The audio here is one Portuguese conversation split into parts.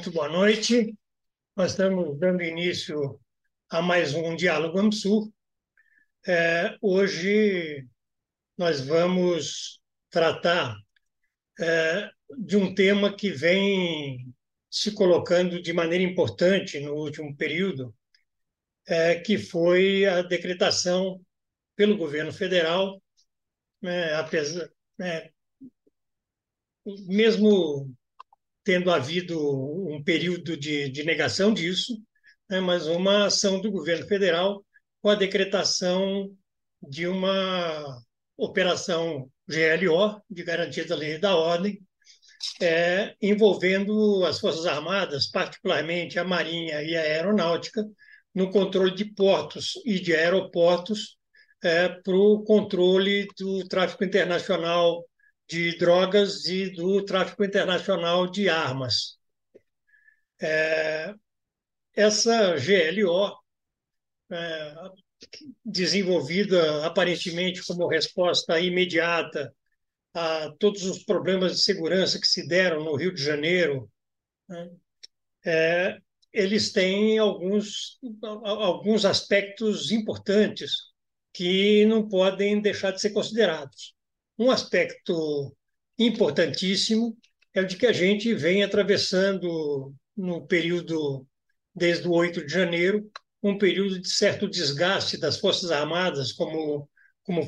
Muito boa noite. Nós estamos dando início a mais um Diálogo AMSUR. Hoje nós vamos tratar de um tema que vem se colocando de maneira importante no último período, que foi a decretação pelo governo federal, apesar, né, mesmo tendo havido um período de negação disso, mas uma ação do governo federal com a decretação de uma operação GLO, de Garantia da Lei e da Ordem, envolvendo as Forças Armadas, particularmente a Marinha e a Aeronáutica, no controle de portos e de aeroportos para o controle do tráfico internacional de drogas e do tráfico internacional de armas. Essa GLO, desenvolvida aparentemente como resposta imediata a todos os problemas de segurança que se deram no Rio de Janeiro, né, eles têm alguns aspectos importantes que não podem deixar de ser considerados. Um aspecto importantíssimo é o de que a gente vem atravessando, no período desde o 8 de janeiro, um período de certo desgaste das Forças Armadas como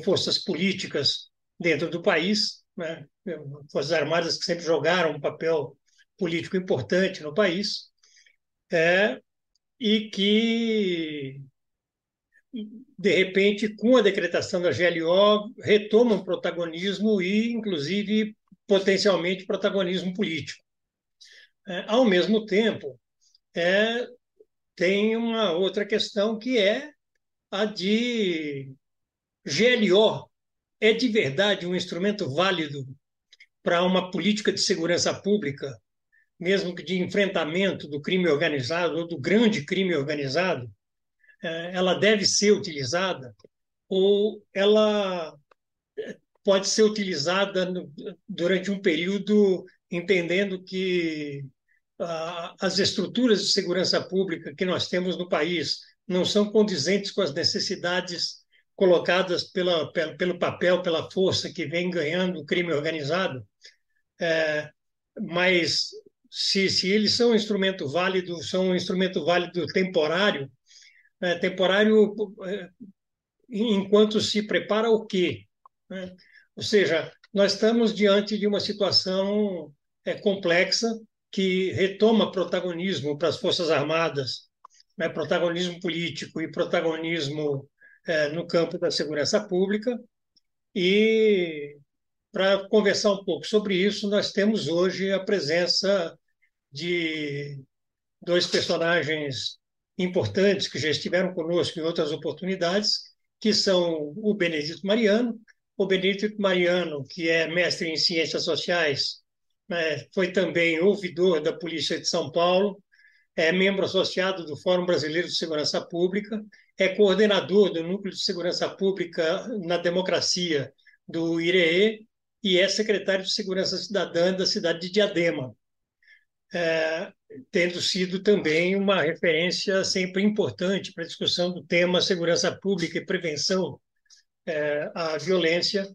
forças políticas dentro do país, né? Forças Armadas que sempre jogaram um papel político importante no país, e que, de repente, com a decretação da GLO, retomam protagonismo e, inclusive, potencialmente protagonismo político. Ao mesmo tempo, tem uma outra questão que é a de GLO é de verdade um instrumento válido para uma política de segurança pública, mesmo que de enfrentamento do crime organizado ou do grande crime organizado? Ela deve ser utilizada ou ela pode ser utilizada durante um período entendendo que as estruturas de segurança pública que nós temos no país não são condizentes com as necessidades colocadas pelo papel, pela força que vem ganhando o crime organizado, mas se eles são um instrumento válido temporário, temporário enquanto se prepara o quê? Ou seja, nós estamos diante de uma situação complexa que retoma protagonismo para as Forças Armadas, protagonismo político e protagonismo no campo da segurança pública. E, para conversar um pouco sobre isso, nós temos hoje a presença de dois personagens importantes que já estiveram conosco em outras oportunidades, que são o Benedito Mariano. O Benedito Mariano, que é mestre em Ciências Sociais, foi também ouvidor da Polícia de São Paulo, é membro associado do Fórum Brasileiro de Segurança Pública, é coordenador do Núcleo de Segurança Pública na Democracia do IREE e é secretário de Segurança Cidadã da cidade de Diadema, tendo sido também uma referência sempre importante para a discussão do tema segurança pública e prevenção à violência,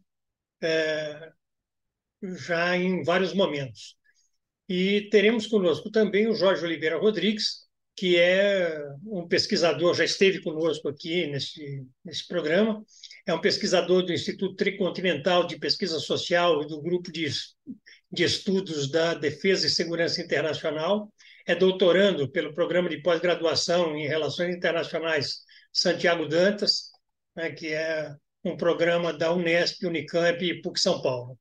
já em vários momentos. E teremos conosco também o Jorge Oliveira Rodrigues, que é um pesquisador, já esteve conosco aqui nesse programa, é um pesquisador do Instituto Tricontinental de Pesquisa Social e do Grupo de Estudos da Defesa e Segurança Internacional, é doutorando pelo Programa de Pós-Graduação em Relações Internacionais Santiago Dantas, que é um programa da Unesp, Unicamp e PUC São Paulo.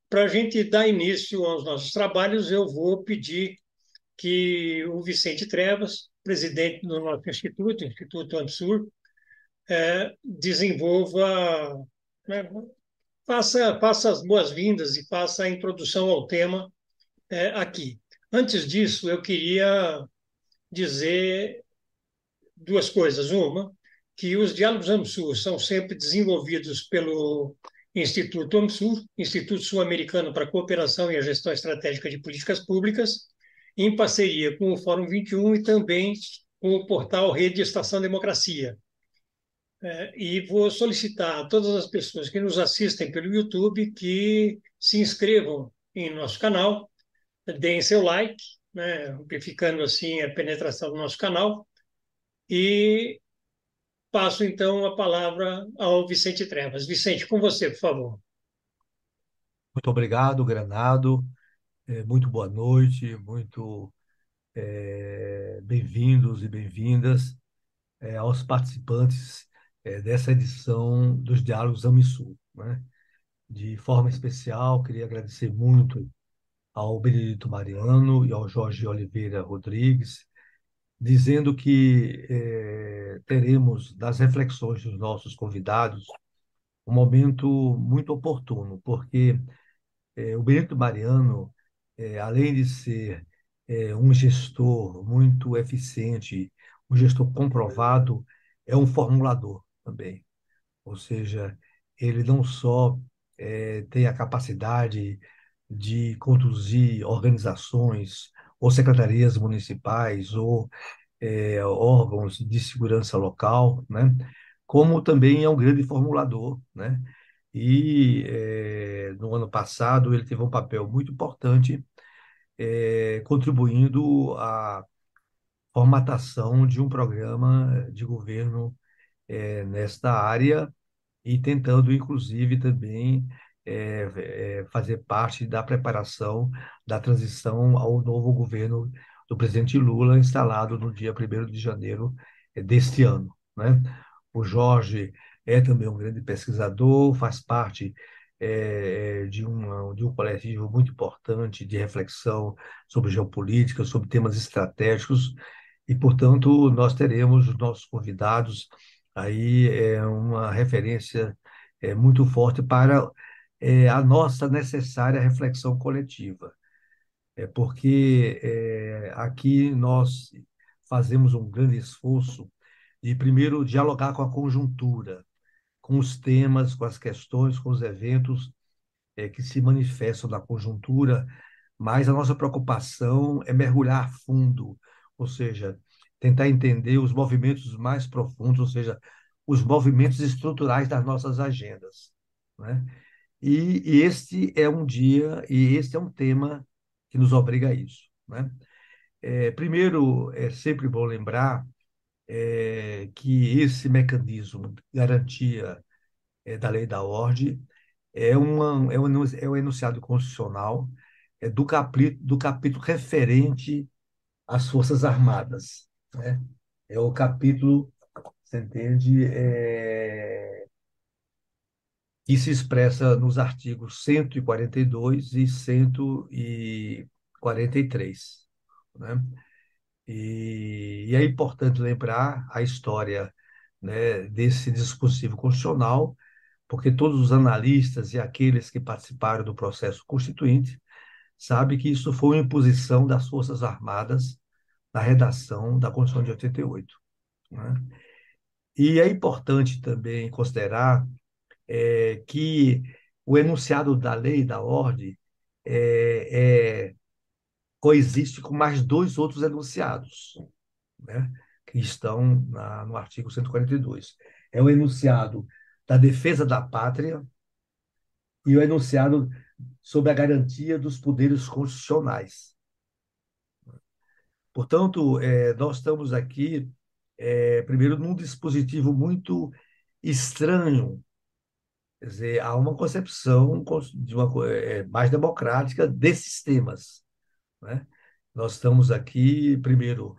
Para a gente dar início aos nossos trabalhos, eu vou pedir que o Vicente Trevas, presidente do nosso instituto, Instituto AMSUR, desenvolva, né, faça as boas-vindas e faça a introdução ao tema aqui. Antes disso, eu queria dizer duas coisas. Uma, que os diálogos AMSUR são sempre desenvolvidos pelo Instituto AMSUR, Instituto Sul-Americano para a Cooperação e a Gestão Estratégica de Políticas Públicas, em parceria com o Fórum 21 e também com o portal Rede Estação Democracia. E vou solicitar a todas as pessoas que nos assistem pelo YouTube que se inscrevam em nosso canal, deem seu like, né, amplificando assim a penetração do nosso canal, e passo então a palavra ao Vicente Trevas. Vicente, com você, por favor. Muito obrigado, Granado. Muito boa noite, muito bem-vindos e bem-vindas aos participantes dessa edição dos Diálogos Amisul, né? De forma especial, queria agradecer muito ao Benedito Mariano e ao Jorge Oliveira Rodrigues, dizendo que teremos, das reflexões dos nossos convidados, um momento muito oportuno, porque o Benito Mariano, além de ser um gestor muito eficiente, um gestor comprovado, é um formulador também. Ou seja, ele não só tem a capacidade de conduzir organizações ou secretarias municipais ou órgãos de segurança local, né? Como também é um grande formulador, né? E no ano passado ele teve um papel muito importante, contribuindo à formatação de um programa de governo nesta área e tentando, inclusive, também fazer parte da preparação da transição ao novo governo do presidente Lula, instalado no dia 1º de janeiro deste ano, né? O Jorge é também um grande pesquisador, faz parte de um coletivo muito importante de reflexão sobre geopolítica, sobre temas estratégicos, e, portanto, nós teremos os nossos convidados aí uma referência muito forte para a nossa necessária reflexão coletiva. Porque aqui nós fazemos um grande esforço de, primeiro, dialogar com a conjuntura, com os temas, com as questões, com os eventos que se manifestam na conjuntura, mas a nossa preocupação é mergulhar a fundo, ou seja, tentar entender os movimentos mais profundos, ou seja, os movimentos estruturais das nossas agendas, né? E este é um dia, e este é um tema que nos obriga a isso, né? Primeiro, é sempre bom lembrar que esse mecanismo de garantia da lei da ordem é um enunciado constitucional do capítulo referente às Forças Armadas, né? É o capítulo, você entende, que se expressa nos artigos 142 e 143, né? E é importante lembrar a história, né, desse dispositivo constitucional, porque todos os analistas e aqueles que participaram do processo constituinte sabem que isso foi uma imposição das Forças Armadas na redação da Constituição de 88, né? E é importante também considerar que o enunciado da lei e da ordem coexiste com mais dois outros enunciados, né, que estão no artigo 142. É o enunciado da defesa da pátria e o enunciado sobre a garantia dos poderes constitucionais. Portanto, nós estamos aqui, primeiro, num dispositivo muito estranho. Quer dizer, há uma concepção de mais democrática desses temas, né? Nós estamos aqui, primeiro,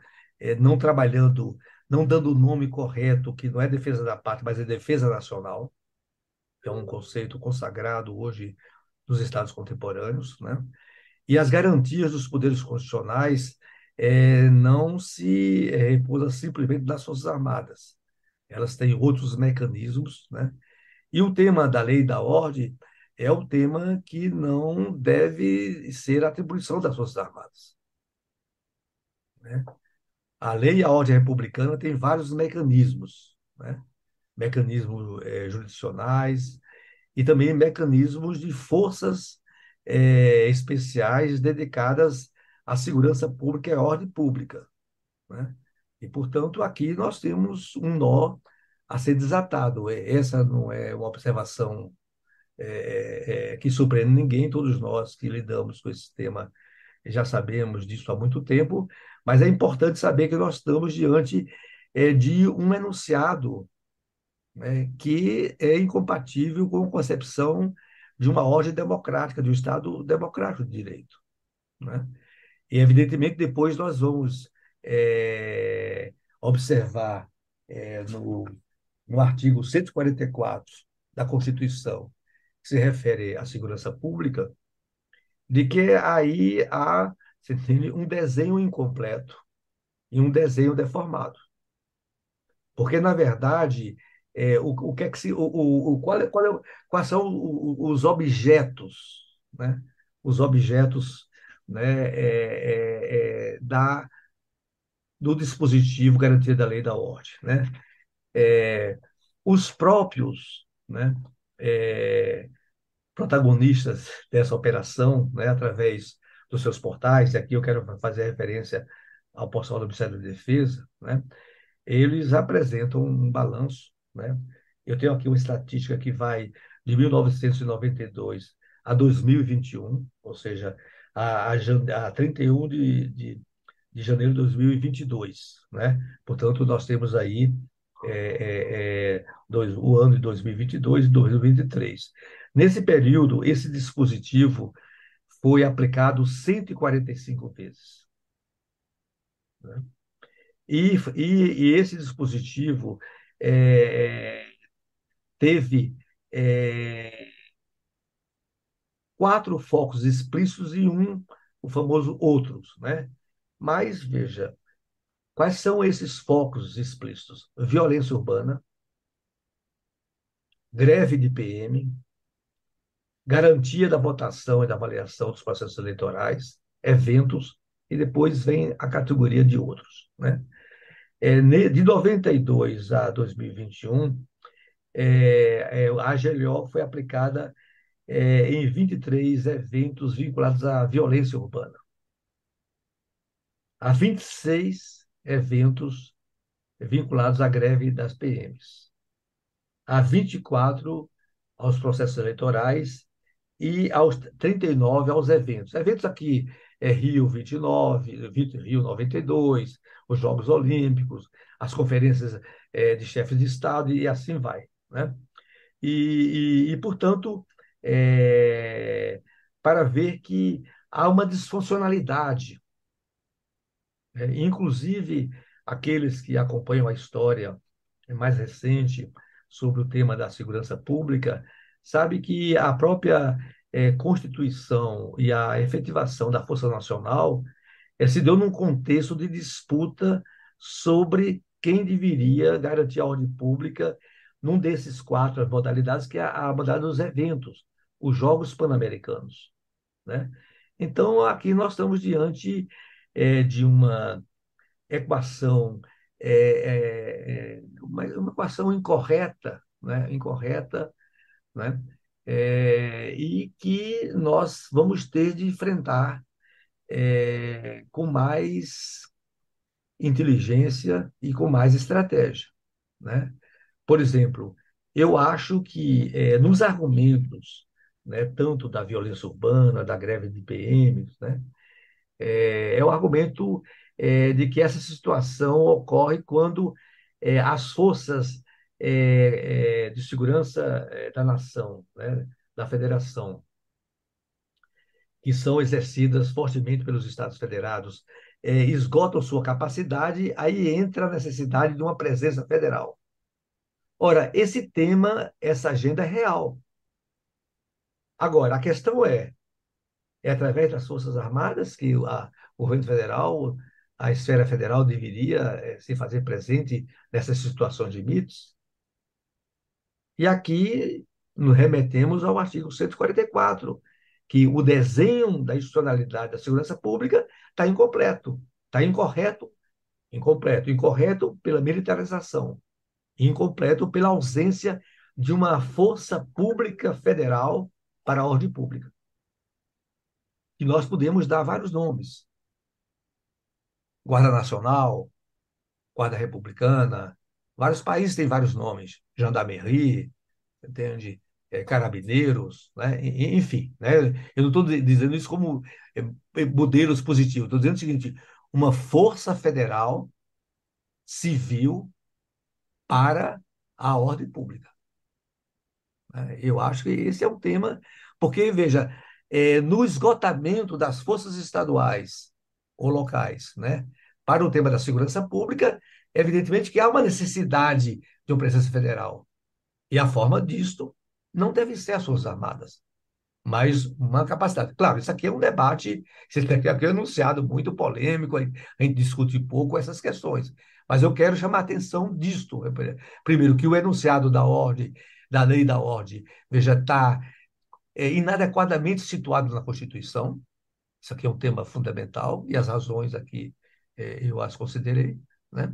não trabalhando, não dando o nome correto, que não é defesa da pátria, mas é defesa nacional, que é um conceito consagrado hoje nos Estados contemporâneos, né? E as garantias dos poderes constitucionais não se repousam simplesmente nas Forças Armadas. Elas têm outros mecanismos, né? E o tema da lei e da ordem é o tema que não deve ser atribuição das Forças Armadas, né? A lei e a ordem republicana tem vários mecanismos, né? Mecanismos jurisdicionais e também mecanismos de forças especiais dedicadas a segurança pública é a ordem pública, né? E, portanto, aqui nós temos um nó a ser desatado. Essa não é uma observação que surpreende ninguém, todos nós que lidamos com esse tema já sabemos disso há muito tempo, mas é importante saber que nós estamos diante de um enunciado, né, que é incompatível com a concepção de uma ordem democrática, de um Estado democrático de direito, né? E, evidentemente, depois nós vamos observar no artigo 144 da Constituição, que se refere à segurança pública, de que aí há, você entende, um desenho incompleto e um desenho deformado. Porque, na verdade, o que é que se, o, quais são os objetos, né? Os objetos, né, do dispositivo garantia da lei e da ordem, né? É, os próprios, né, é, protagonistas dessa operação, né, através dos seus portais, e aqui eu quero fazer referência ao portal do Ministério da Defesa, né, eles apresentam um balanço, né? Eu tenho aqui uma estatística que vai de 1992 a 2021, ou seja, a 31 de janeiro de 2022, né? Portanto, nós temos aí o ano de 2022 e 2023. Nesse período, esse dispositivo foi aplicado 145 vezes, né? E esse dispositivo é, teve é, quatro focos explícitos e um, o famoso outros, né? Mas, veja, quais são esses focos explícitos? Violência urbana, greve de PM, garantia da votação e da avaliação dos processos eleitorais, eventos, e depois vem a categoria de outros, né? De 92 a 2021, a AGLO foi aplicada em 23 eventos vinculados à violência urbana. Há 26 eventos vinculados à greve das PMs. Há 24 aos processos eleitorais e aos 39 aos eventos. Eventos aqui Rio 29, Rio 92, os Jogos Olímpicos, as conferências de chefes de Estado e assim vai, né? Portanto, para ver que há uma disfuncionalidade, né? Inclusive, aqueles que acompanham a história mais recente sobre o tema da segurança pública, sabe que a própria Constituição e a efetivação da Força Nacional se deu num contexto de disputa sobre quem deveria garantir a ordem pública num desses quatro modalidades, que é a modalidade dos eventos, os Jogos Pan-Americanos, né? Então, aqui nós estamos diante de uma equação, uma equação incorreta, né? Incorreta, né? E que nós vamos ter de enfrentar com mais inteligência e com mais estratégia, né? Por exemplo, eu acho que nos argumentos, né, tanto da violência urbana, da greve de PMs, né, o argumento de que essa situação ocorre quando as forças de segurança da nação, né, da federação, que são exercidas fortemente pelos Estados Federados, esgotam sua capacidade, aí entra a necessidade de uma presença federal. Ora, esse tema, essa agenda é real. Agora, a questão é através das Forças Armadas que o governo federal, a esfera federal deveria se fazer presente nessas situações de mitos? E aqui nos remetemos ao artigo 144, que o desenho da institucionalidade da segurança pública está incompleto, está incorreto, incorreto pela militarização, incompleto pela ausência de uma força pública federal para a ordem pública. E nós podemos dar vários nomes. Guarda Nacional, Guarda Republicana, vários países têm vários nomes, Gendarmerie, entende? Carabineiros, né? Enfim, né? Eu não estou dizendo isso como modelos positivos, estou dizendo o seguinte: uma força federal civil para a ordem pública, né? Eu acho que esse é um tema, porque, veja, no esgotamento das forças estaduais ou locais, né, para o tema da segurança pública, evidentemente que há uma necessidade de uma presença federal. E a forma disto não deve ser as Forças Armadas, mas uma capacidade. Claro, isso aqui é um debate, isso aqui é um enunciado muito polêmico, a gente discute pouco essas questões. Mas eu quero chamar a atenção disto. Primeiro, que o enunciado da ordem, da lei da ordem, veja, está inadequadamente situado na Constituição. Isso aqui é um tema fundamental, e as razões aqui eu as considerei, né?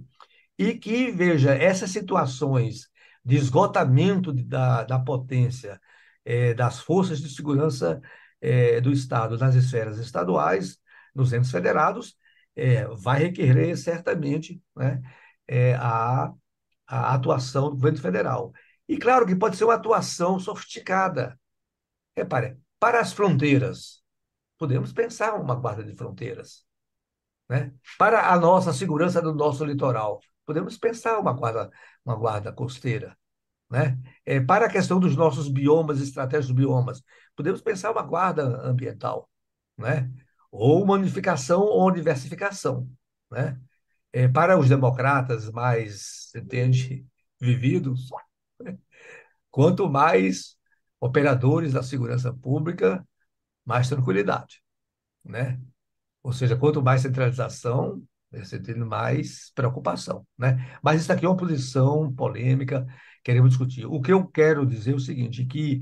E que, veja, essas situações de esgotamento da potência das forças de segurança do Estado nas esferas estaduais, nos entes federados, vai requerer certamente, né, eh, a, a atuação do governo federal. E claro que pode ser uma atuação sofisticada. Repare, para as fronteiras, podemos pensar uma guarda de fronteiras, né? Para a nossa segurança do nosso litoral, podemos pensar uma guarda costeira, né? Para a questão dos nossos biomas, estratégias dos biomas, podemos pensar uma guarda ambiental, né? Ou uma unificação ou diversificação, né? Para os democratas mais, entende, vividos, quanto mais operadores da segurança pública, mais tranquilidade, né? Ou seja, quanto mais centralização, você tem mais preocupação, né? Mas isso aqui é uma posição polêmica, queremos discutir. O que eu quero dizer é o seguinte, que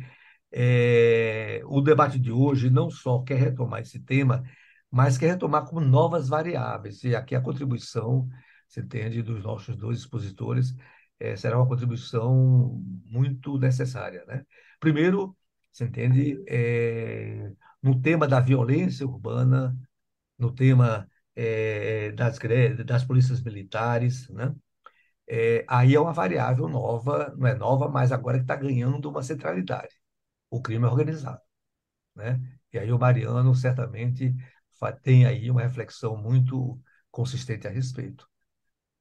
o debate de hoje não só quer retomar esse tema, mas quer retomar com novas variáveis. E aqui a contribuição, você entende, dos nossos dois expositores, será uma contribuição muito necessária, né? Primeiro, você entende, no tema da violência urbana, no tema das polícias militares, né? Aí é uma variável nova, não é nova, mas agora que está ganhando uma centralidade, o crime organizado, né? E aí o Mariano certamente tem aí uma reflexão muito consistente a respeito,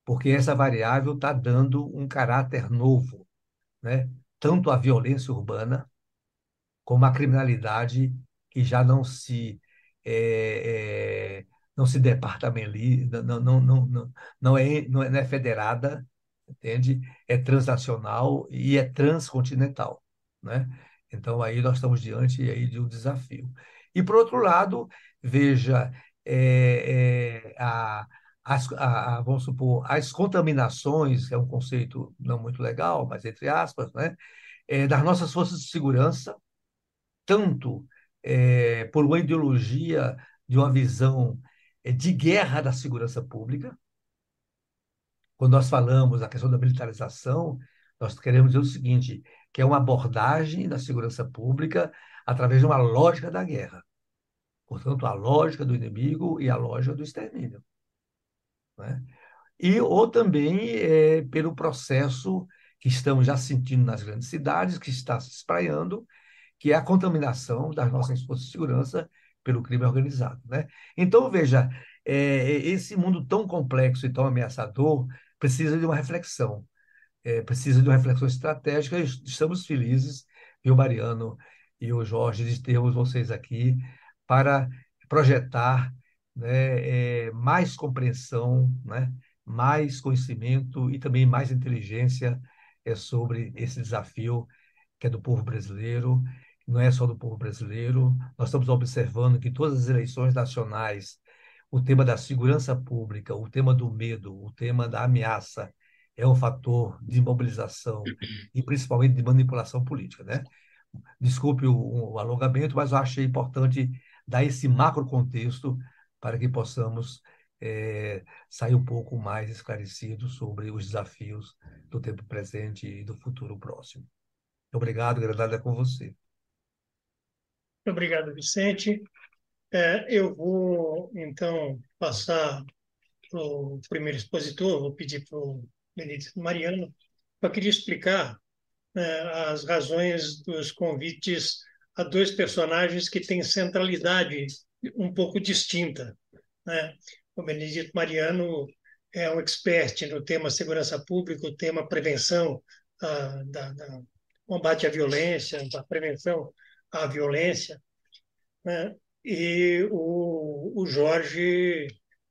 porque essa variável está dando um caráter novo, né? Tanto à violência urbana como a criminalidade que já é, é, não se departamentiza, não é federada, entende? É transnacional e é transcontinental, né? Então aí nós estamos diante aí de um desafio. E por outro lado, veja vamos supor, as contaminações, que é um conceito não muito legal, mas entre aspas, né? Das nossas forças de segurança, tanto por uma ideologia de uma visão de guerra da segurança pública. Quando nós falamos da questão da militarização, nós queremos dizer o seguinte, que é uma abordagem da segurança pública através de uma lógica da guerra. Portanto, a lógica do inimigo e a lógica do extermínio, né? Ou também pelo processo que estamos já sentindo nas grandes cidades, que está se espraiando, que é a contaminação das nossas forças de segurança pelo crime organizado, né? Então, veja, esse mundo tão complexo e tão ameaçador precisa de uma reflexão, precisa de uma reflexão estratégica. Estamos felizes, eu, Mariano e o Jorge, de termos vocês aqui para projetar, né, mais compreensão, né, mais conhecimento e também mais inteligência sobre esse desafio que é do povo brasileiro, não é só do povo brasileiro. Nós estamos observando que todas as eleições nacionais, o tema da segurança pública, o tema do medo, o tema da ameaça é um fator de mobilização e principalmente de manipulação política, né? Desculpe o alongamento, mas eu achei importante dar esse macro contexto para que possamos sair um pouco mais esclarecidos sobre os desafios do tempo presente e do futuro próximo. Obrigado, Granada, é com você. Obrigado, Vicente. Eu vou, então, passar para o primeiro expositor, vou pedir para o Benedito Mariano, eu queria explicar as razões dos convites a dois personagens que têm centralidade um pouco distinta, né? O Benedito Mariano é um expert no tema segurança pública, o tema prevenção, da combate à violência, da prevenção à violência, né? E o Jorge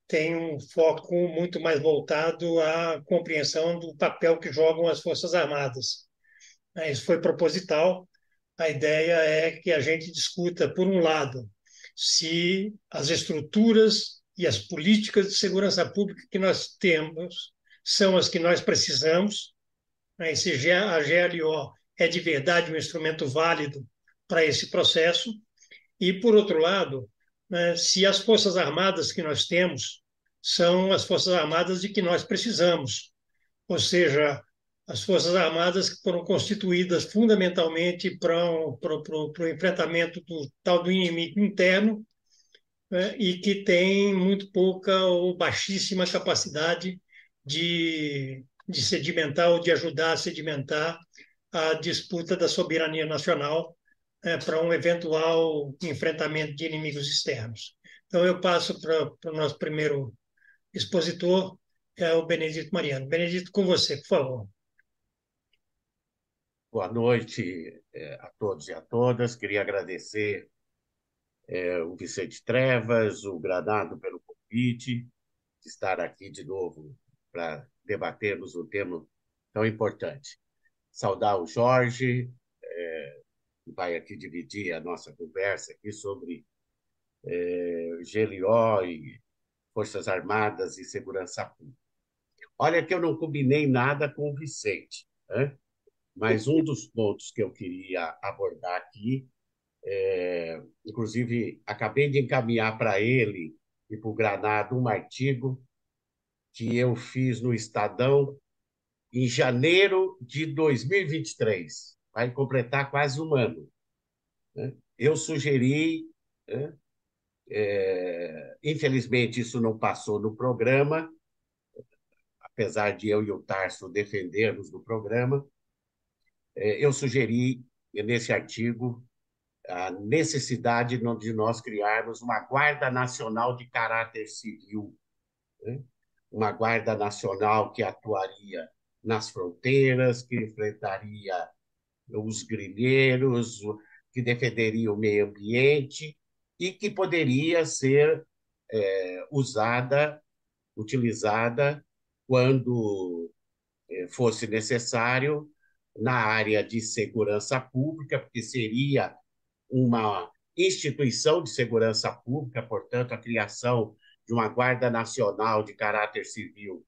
tem um foco muito mais voltado à compreensão do papel que jogam as Forças Armadas. Isso foi proposital. A ideia é que a gente discuta, por um lado, se as estruturas e as políticas de segurança pública que nós temos são as que nós precisamos, né? E se a GLO é de verdade um instrumento válido para esse processo. E, por outro lado, né, se as Forças Armadas que nós temos são as Forças Armadas de que nós precisamos, ou seja, as Forças Armadas que foram constituídas fundamentalmente para o enfrentamento do tal do inimigo interno, né, e que tem muito pouca ou baixíssima capacidade de sedimentar ou de ajudar a sedimentar a disputa da soberania nacional, para um eventual enfrentamento de inimigos externos. Então, eu passo para o nosso primeiro expositor, é o Benedito Mariano. Benedito, com você, por favor. Boa noite, a todos e a todas. Queria agradecer o Vicente Trevas, o Granado pelo convite, de estar aqui de novo para debatermos um tema tão importante. Saudar o Jorge, que vai aqui dividir a nossa conversa aqui sobre GLO e Forças Armadas e Segurança Pública. Olha que eu não combinei nada com o Vicente, né? Mas um dos pontos que eu queria abordar aqui, inclusive acabei de encaminhar para ele e para o Granado um artigo que eu fiz no Estadão em janeiro de 2023, vai completar quase um ano, né? Eu sugeri, né, infelizmente isso não passou no programa, apesar de eu e o Tarso defendermos no programa, eu sugeri nesse artigo a necessidade de nós criarmos uma Guarda Nacional de caráter civil, né? Uma Guarda Nacional que atuaria nas fronteiras, que enfrentaria os grileiros, que defenderia o meio ambiente e que poderia ser utilizada quando fosse necessário na área de segurança pública, porque seria uma instituição de segurança pública, portanto, a criação de uma Guarda Nacional de caráter civil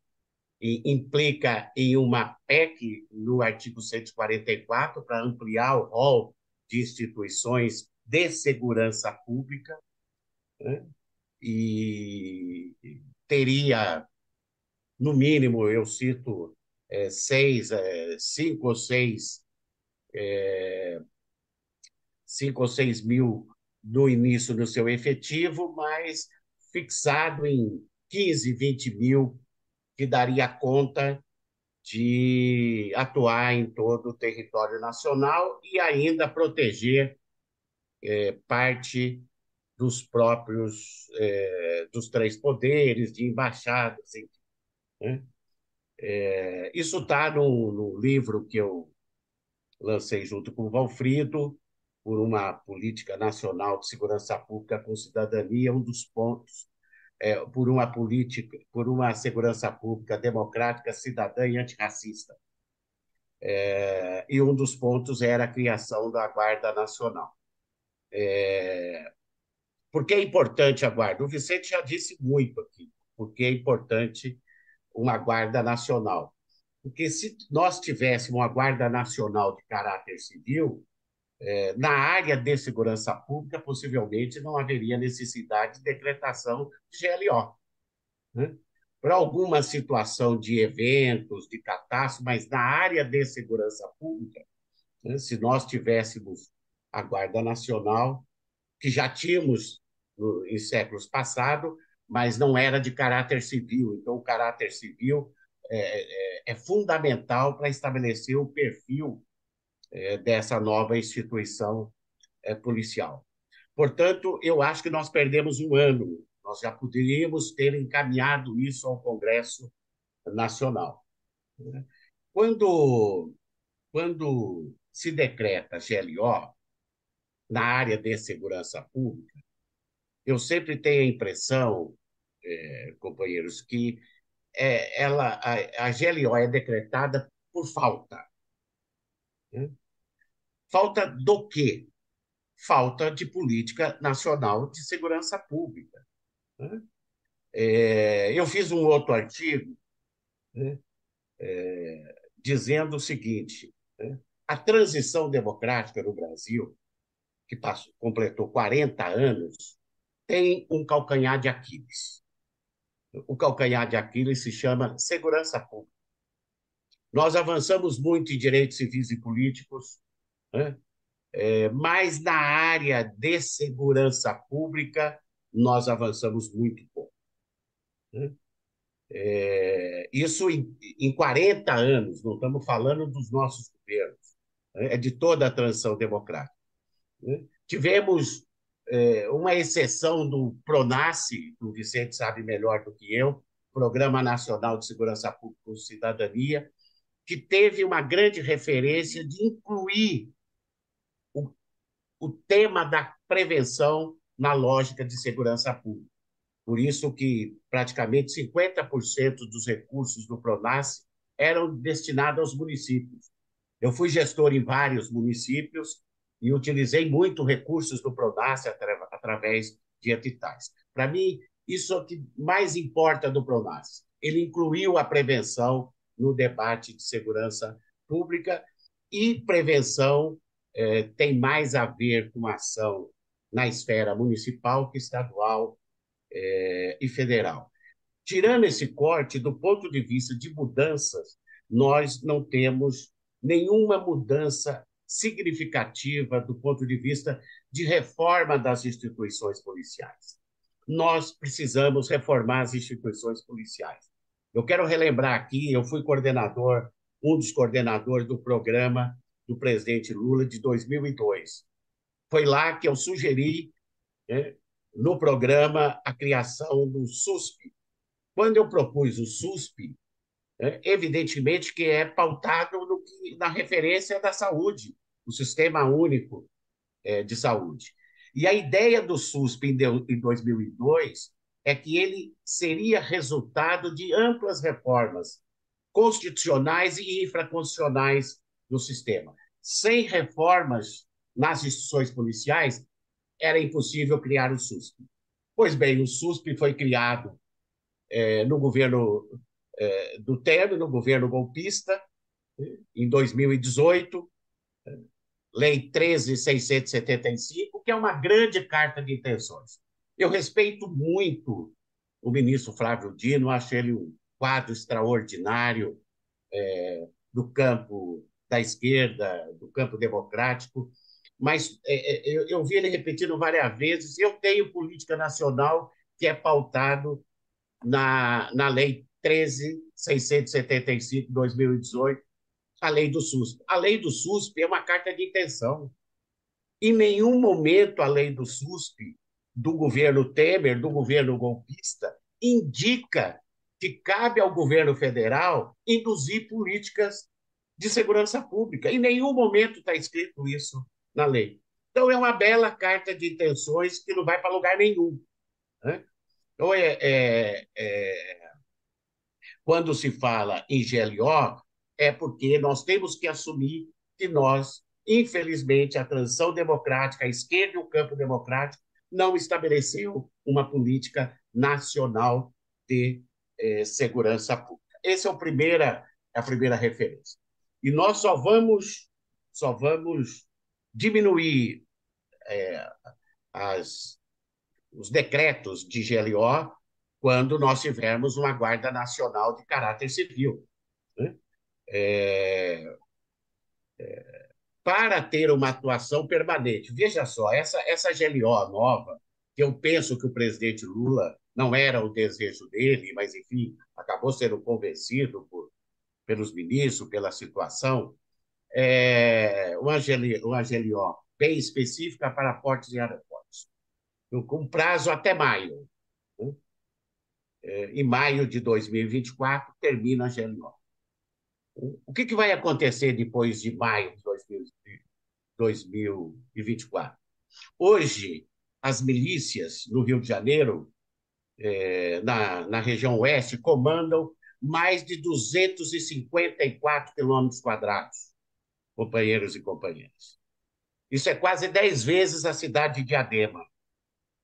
implica em uma PEC no artigo 144 para ampliar o rol de instituições de segurança pública, né? E teria, no mínimo, eu cito cinco ou seis mil no início do seu efetivo, mas fixado em 15, 20 mil, que daria conta de atuar em todo o território nacional e ainda proteger parte dos próprios, dos três poderes, de embaixadas, enfim, né? Isso está no livro que eu lancei junto com o Valfrido, por uma política nacional de segurança pública com cidadania, um dos pontos, por uma política, por uma segurança pública democrática, cidadã e antirracista. E um dos pontos era a criação da Guarda Nacional. Por que é importante a Guarda? O Vicente já disse muito aqui, porque é importante uma Guarda Nacional. Porque se nós tivéssemos uma Guarda Nacional de caráter civil, na área de segurança pública, possivelmente não haveria necessidade de decretação de GLO, né? Para alguma situação de eventos, de catástrofe, mas na área de segurança pública, né, se nós tivéssemos a Guarda Nacional, que já tínhamos em séculos passados, mas não era de caráter civil. Então, o caráter civil é fundamental para estabelecer o perfil dessa nova instituição policial. Portanto, eu acho que nós perdemos um ano. Nós já poderíamos ter encaminhado isso ao Congresso Nacional. Quando, quando se decreta GLO na área de segurança pública, eu sempre tenho a impressão, companheiros, que a GLO é decretada por falta. Né? Falta do quê? Falta de política nacional de segurança pública. Né? Eu fiz um outro artigo, né, dizendo o seguinte: né, a transição democrática no Brasil, que completou 40 anos, tem um calcanhar de Aquiles. O calcanhar de Aquiles se chama segurança pública. Nós avançamos muito em direitos civis e políticos, né? Mas na área de segurança pública nós avançamos muito pouco. Né? Isso em 40 anos, não estamos falando dos nossos governos, né? É de toda a transição democrática. Né? Tivemos uma exceção do PRONASSE, o Vicente sabe melhor do que eu, Programa Nacional de Segurança Pública e Cidadania, que teve uma grande referência de incluir o, o tema da prevenção na lógica de segurança pública. Por isso que praticamente 50% dos recursos do PRONASSE eram destinados aos municípios. Eu fui gestor em vários municípios e utilizei muito recursos do PRONASSE através de editais. Para mim, isso é o que mais importa do PRONASSE. Ele incluiu a prevenção no debate de segurança pública, e prevenção tem mais a ver com ação na esfera municipal que estadual e federal. Tirando esse corte, do ponto de vista de mudanças, nós não temos nenhuma mudança significativa do ponto de vista de reforma das instituições policiais. Nós precisamos reformar as instituições policiais. Eu quero relembrar aqui, eu fui coordenador, um dos coordenadores do programa do presidente Lula de 2002. Foi lá que eu sugeri, né, no programa, a criação do SUSP. Quando eu propus o SUSP, evidentemente que é pautado na referência da saúde, o Sistema Único de Saúde. E a ideia do SUSP em 2002 é que ele seria resultado de amplas reformas constitucionais e infraconstitucionais no sistema. Sem reformas nas instituições policiais, era impossível criar o SUSP. Pois bem, o SUSP foi criado no governo do Temer, no governo golpista, em 2018, Lei 13.675, que é uma grande carta de intenções. Eu respeito muito o ministro Flávio Dino, acho ele um quadro extraordinário do campo da esquerda, do campo democrático, mas eu vi ele repetindo várias vezes: eu tenho política nacional que é pautado na Lei 13.675 de 2018, a lei do SUSP. A lei do SUSP é uma carta de intenção. Em nenhum momento a lei do SUSP, do governo Temer, do governo golpista, indica que cabe ao governo federal induzir políticas de segurança pública. Em nenhum momento está escrito isso na lei. Então, é uma bela carta de intenções que não vai para lugar nenhum. Né? Então, quando se fala em GLO, é porque nós temos que assumir que nós, infelizmente, a transição democrática, a esquerda e o campo democrático não estabeleceu uma política nacional de segurança pública. Essa é a primeira referência. E nós só vamos diminuir os decretos de GLO quando nós tivermos uma Guarda Nacional de caráter civil. Né? Para ter uma atuação permanente. Veja só, essa GLO nova, que eu penso que o presidente Lula não era o desejo dele, mas, enfim, acabou sendo convencido pelos ministros, pela situação, uma GLO bem específica para portos e aeroportos, com prazo até maio. Né? Em maio de 2024, termina a GLO. O que vai acontecer depois de maio de 2024? Hoje, as milícias no Rio de Janeiro, na região oeste, comandam mais de 254 quilômetros quadrados, companheiros e companheiras. Isso é quase 10 vezes a cidade de Diadema.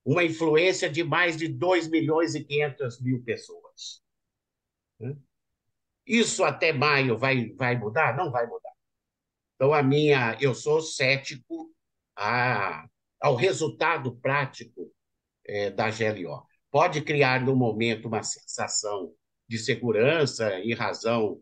Uma influência de mais de 2 milhões e 500 mil pessoas. Isso até maio vai mudar? Não vai mudar. Então, eu sou cético ao resultado prático da GLO. Pode criar, no momento, uma sensação de segurança em razão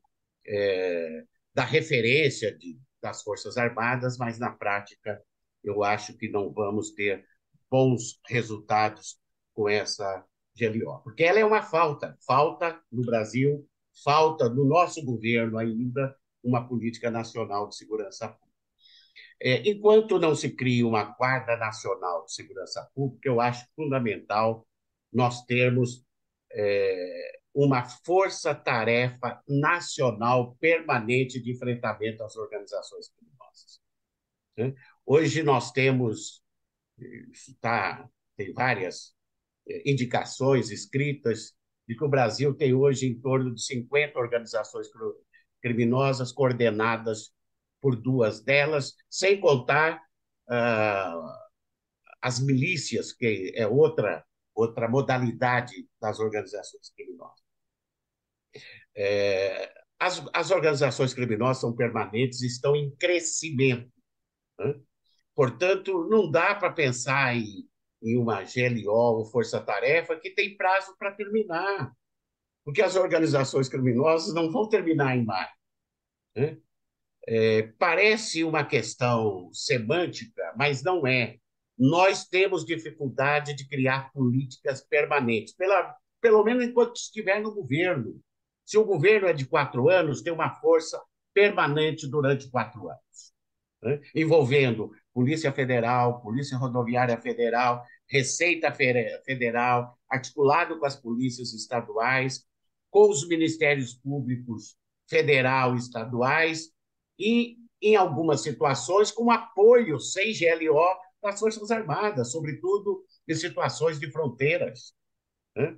da referência das Forças Armadas, mas, na prática, eu acho que não vamos ter bons resultados com essa GLO, porque ela é uma falta no Brasil, falta no nosso governo ainda uma política nacional de segurança pública. Enquanto não se cria uma Guarda Nacional de Segurança Pública, eu acho fundamental nós termos uma força-tarefa nacional permanente de enfrentamento às organizações criminosas. Hoje nós temos, tem várias indicações escritas de que o Brasil tem hoje em torno de 50 organizações criminosas coordenadas por 2 delas, sem contar as milícias, que é outra modalidade das organizações criminosas. As organizações criminosas são permanentes e estão em crescimento. Né? Portanto, não dá para pensar em uma GLO ou força-tarefa que tem prazo para terminar, porque as organizações criminosas não vão terminar em maio. Né? Parece uma questão semântica, mas não é. Nós temos dificuldade de criar políticas permanentes, pelo menos enquanto estiver no governo. Se o governo é de 4 anos, tem uma força permanente durante 4 anos, né? Envolvendo Polícia Federal, Polícia Rodoviária Federal, Receita Federal, articulado com as polícias estaduais, com os ministérios públicos federal e estaduais, e, em algumas situações, com apoio sem GLO das Forças Armadas, sobretudo em situações de fronteiras. Né?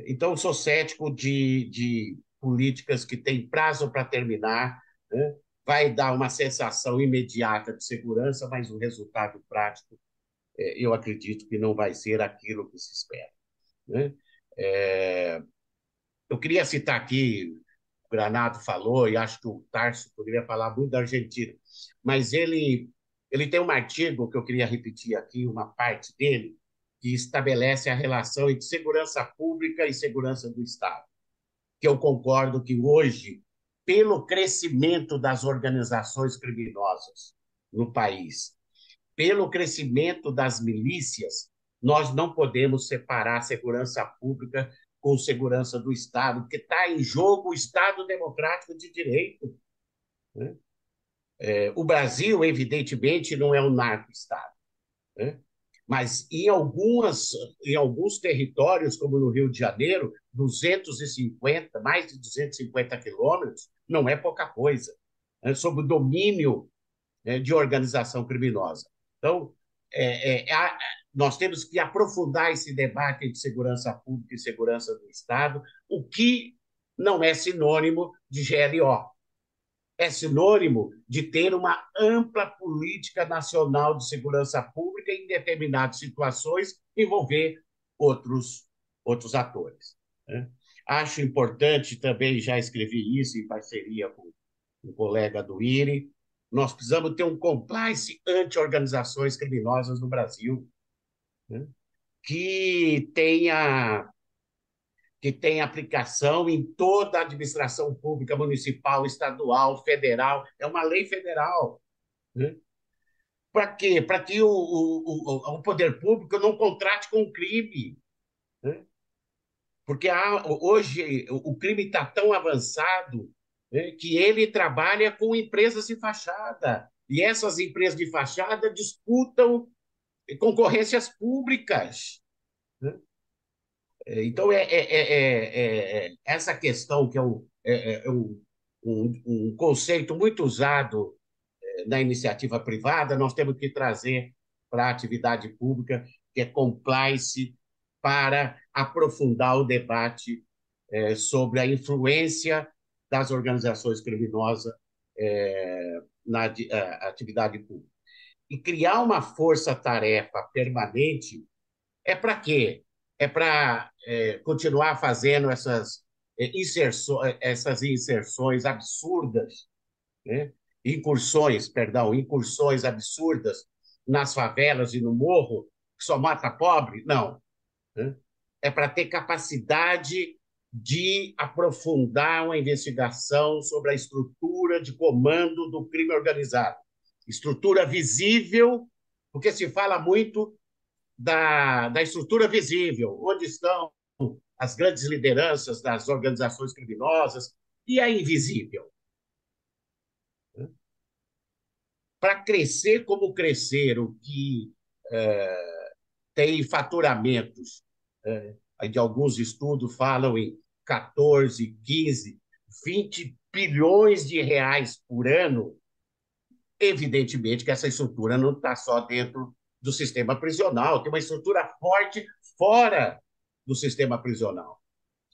Então, sou cético de políticas que têm prazo para terminar, né? Vai dar uma sensação imediata de segurança, mas o resultado prático, eu acredito que não vai ser aquilo que se espera. Né? Eu queria citar aqui, o Granado falou, e acho que o Tarso poderia falar muito da Argentina, mas ele tem um artigo que eu queria repetir aqui, uma parte dele, que estabelece a relação entre segurança pública e segurança do Estado, que eu concordo que hoje, pelo crescimento das organizações criminosas no país, pelo crescimento das milícias, nós não podemos separar a segurança pública com segurança do Estado, porque está em jogo o Estado democrático de direito. Né? O Brasil, evidentemente, não é um narco-Estado. Né? Mas em alguns territórios, como no Rio de Janeiro, 250, mais de 250 quilômetros, não é pouca coisa, né? Sob o domínio, né, de organização criminosa. Então, nós temos que aprofundar esse debate entre segurança pública e segurança do Estado, o que não é sinônimo de GLO. É sinônimo de ter uma ampla política nacional de segurança pública e, em determinadas situações, envolver outros atores. Né? Acho importante também, já escrevi isso em parceria com um colega do IRI, nós precisamos ter um compliance anti-organizações criminosas no Brasil, né? que tenha aplicação em toda a administração pública, municipal, estadual, federal. É uma lei federal. Né? Para quê? Para que o poder público não contrate com o crime, né? Porque hoje o crime está tão avançado, né, que ele trabalha com empresas de fachada. E essas empresas de fachada disputam concorrências públicas, né? Então, essa questão, que um conceito muito usado na iniciativa privada, nós temos que trazer para a atividade pública, que é compliance, para aprofundar o debate sobre a influência das organizações criminosas na atividade pública. E criar uma força-tarefa permanente é para quê? É para continuar fazendo essas inserções absurdas, né? Incursões absurdas nas favelas e no morro, que só mata pobre? Não, né? É para ter capacidade de aprofundar uma investigação sobre a estrutura de comando do crime organizado. Estrutura visível, porque se fala muito da estrutura visível, onde estão as grandes lideranças das organizações criminosas, e a invisível. Para crescer como cresceram, que tem faturamentos, de alguns estudos falam em 14, 15, 20 bilhões de reais por ano, evidentemente que essa estrutura não está só dentro do sistema prisional, tem uma estrutura forte fora do sistema prisional.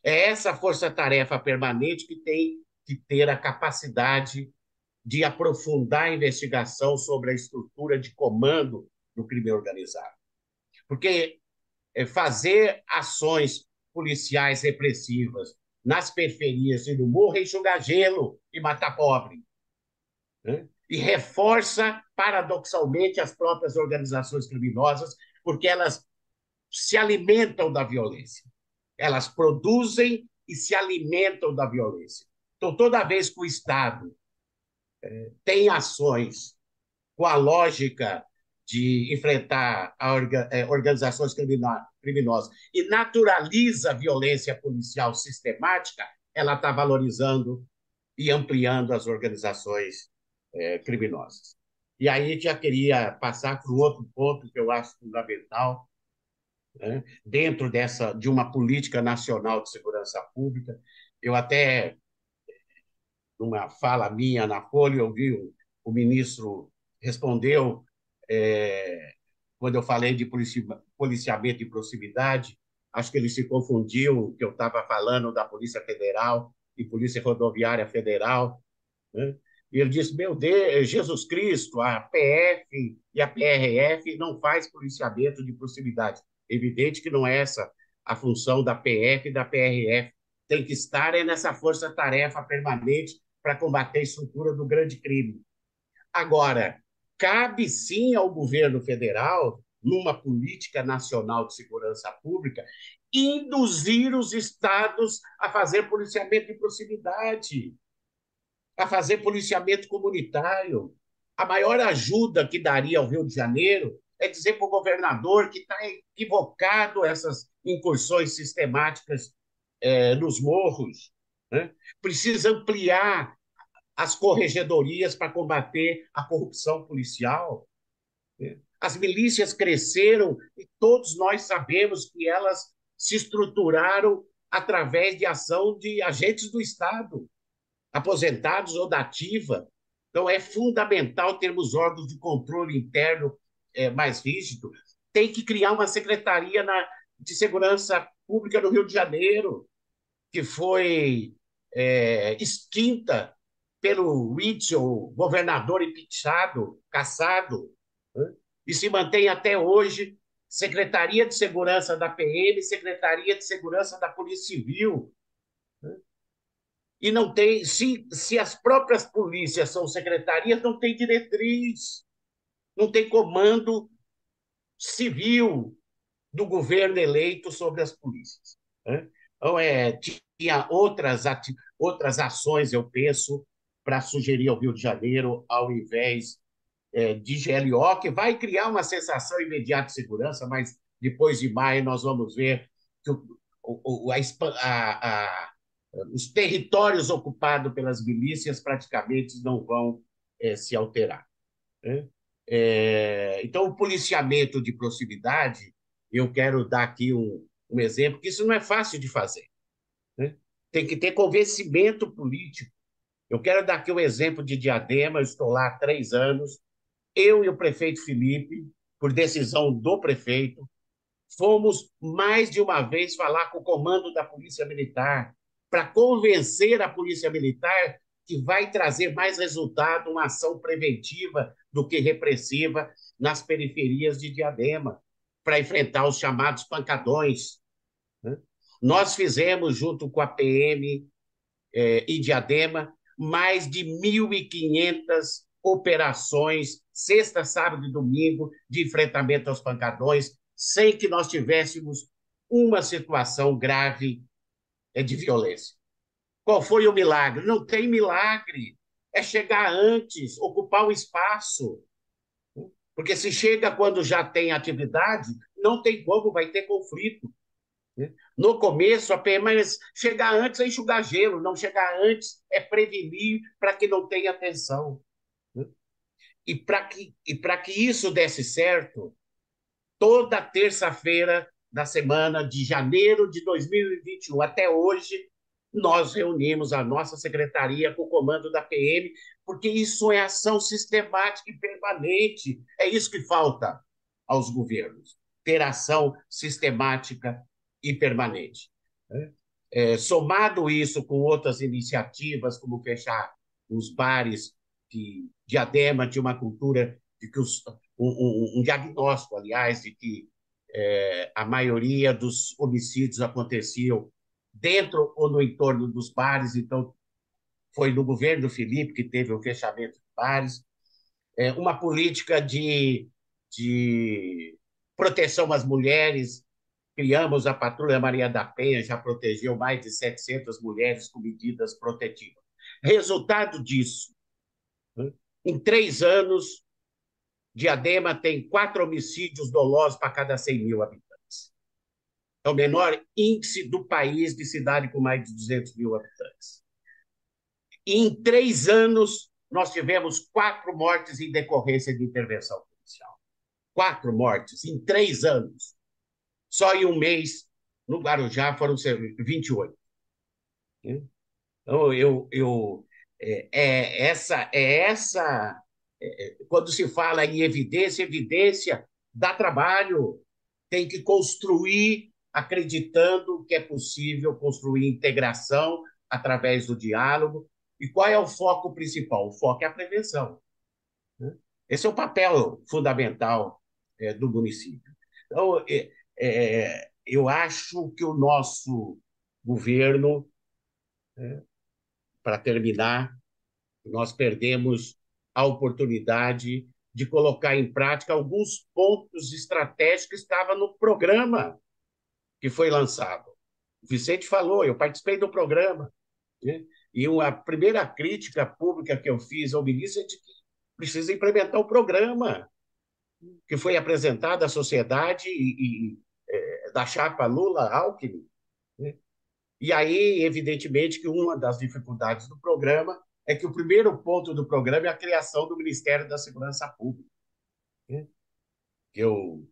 É essa força-tarefa permanente que tem que ter a capacidade de aprofundar a investigação sobre a estrutura de comando do crime organizado. Porque fazer ações policiais repressivas nas periferias e no morro é enxugar gelo e matar pobre, né? E reforça, paradoxalmente, as próprias organizações criminosas, porque elas se alimentam da violência. Elas produzem e se alimentam da violência. Então, toda vez que o Estado tem ações com a lógica de enfrentar organizações criminosas e naturaliza a violência policial sistemática, ela está valorizando e ampliando as organizações criminosas. E aí já queria passar para um outro ponto que eu acho fundamental, né? Dentro de uma política nacional de segurança pública. Eu até, numa fala minha na Folha, eu vi o ministro respondeu, quando eu falei de policiamento de proximidade, acho que ele se confundiu, que eu estava falando da Polícia Federal e Polícia Rodoviária Federal, né? E ele disse, meu Deus, Jesus Cristo, a PF e a PRF não faz policiamento de proximidade. Evidente que não é essa a função da PF e da PRF. Tem que estar nessa força-tarefa permanente para combater a estrutura do grande crime. Agora, cabe sim ao governo federal, numa política nacional de segurança pública, induzir os estados a fazer policiamento de proximidade, a fazer policiamento comunitário. A maior ajuda que daria ao Rio de Janeiro é dizer para o governador que está equivocado essas incursões sistemáticas nos morros, né? Precisa ampliar as corregedorias para combater a corrupção policial, né? As milícias cresceram e todos nós sabemos que elas se estruturaram através de ação de agentes do Estado, aposentados ou da ativa. Então, é fundamental termos órgãos de controle interno mais rígido. Tem que criar uma secretaria de segurança pública no Rio de Janeiro, que foi extinta pelo Witzel, governador impeachado, cassado, né? E se mantém até hoje Secretaria de Segurança da PM, Secretaria de Segurança da Polícia Civil, né? E não tem, se as próprias polícias são secretarias, não tem diretriz, não tem comando civil do governo eleito sobre as polícias, né? Então, tinha outras ações, eu penso, para sugerir ao Rio de Janeiro, ao invés de GLO, que vai criar uma sensação imediata de segurança, mas depois de maio nós vamos ver que os territórios ocupados pelas milícias praticamente não vão se alterar, né? Então, o policiamento de proximidade, eu quero dar aqui um exemplo, que isso não é fácil de fazer, né? Tem que ter convencimento político. Eu quero dar aqui um exemplo de Diadema, eu estou lá há 3 anos, eu e o prefeito Felipe, por decisão do prefeito, fomos mais de uma vez falar com o comando da Polícia Militar para convencer a Polícia Militar que vai trazer mais resultado uma ação preventiva do que repressiva nas periferias de Diadema, para enfrentar os chamados pancadões, né? Nós fizemos, junto com a PM e Diadema, mais de 1.500 operações, sexta, sábado e domingo, de enfrentamento aos pancadões, sem que nós tivéssemos uma situação grave de violência. Qual foi o milagre? Não tem milagre. É chegar antes, ocupar o espaço. Porque se chega quando já tem atividade, não tem como, vai ter conflito. No começo, a PM chegar antes é enxugar gelo, não chegar antes é prevenir para que não tenha tensão. E para que isso desse certo, toda terça-feira da semana de janeiro de 2021 até hoje, nós reunimos a nossa secretaria com o comando da PM, porque isso é ação sistemática e permanente. É isso que falta aos governos, ter ação sistemática e permanente. Somado isso com outras iniciativas, como fechar os bares, que Diadema tinha uma cultura de que um diagnóstico, aliás, de que a maioria dos homicídios aconteciam dentro ou no entorno dos bares, então foi no governo do Felipe que teve o fechamento de bares, uma política de proteção às mulheres. Criamos a Patrulha Maria da Penha, já protegeu mais de 700 mulheres com medidas protetivas. Resultado disso, né? Em 3 anos, Diadema tem 4 homicídios dolosos para cada 100 mil habitantes. É o menor índice do país de cidade com mais de 200 mil habitantes. E em 3 anos, nós tivemos 4 mortes em decorrência de intervenção policial. 4 mortes em 3 anos. Só em um mês, no Guarujá, foram 28. Então, quando se fala em evidência, evidência dá trabalho. Tem que construir acreditando que é possível construir integração através do diálogo. E qual é o foco principal? O foco é a prevenção, né? Esse é o papel fundamental do município. Então, eu acho que o nosso governo, para terminar, nós perdemos a oportunidade de colocar em prática alguns pontos estratégicos que estavam no programa que foi lançado. O Vicente falou, eu participei do programa, né? E a primeira crítica pública que eu fiz ao ministro é de que precisa implementar o programa que foi apresentado à sociedade da chapa Lula-Alckmin, né? E aí, evidentemente, que uma das dificuldades do programa é que o primeiro ponto do programa é a criação do Ministério da Segurança Pública, né? Que eu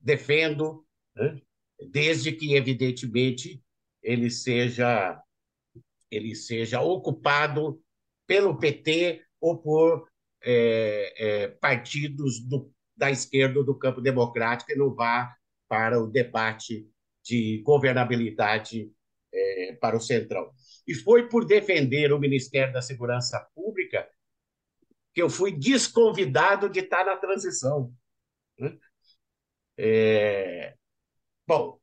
defendo, né? Desde que, evidentemente, ele seja ocupado pelo PT ou por partidos da esquerda do campo democrático e não vá para o debate de governabilidade para o Centrão. E foi por defender o Ministério da Segurança Pública que eu fui desconvidado de estar na transição, né? Bom,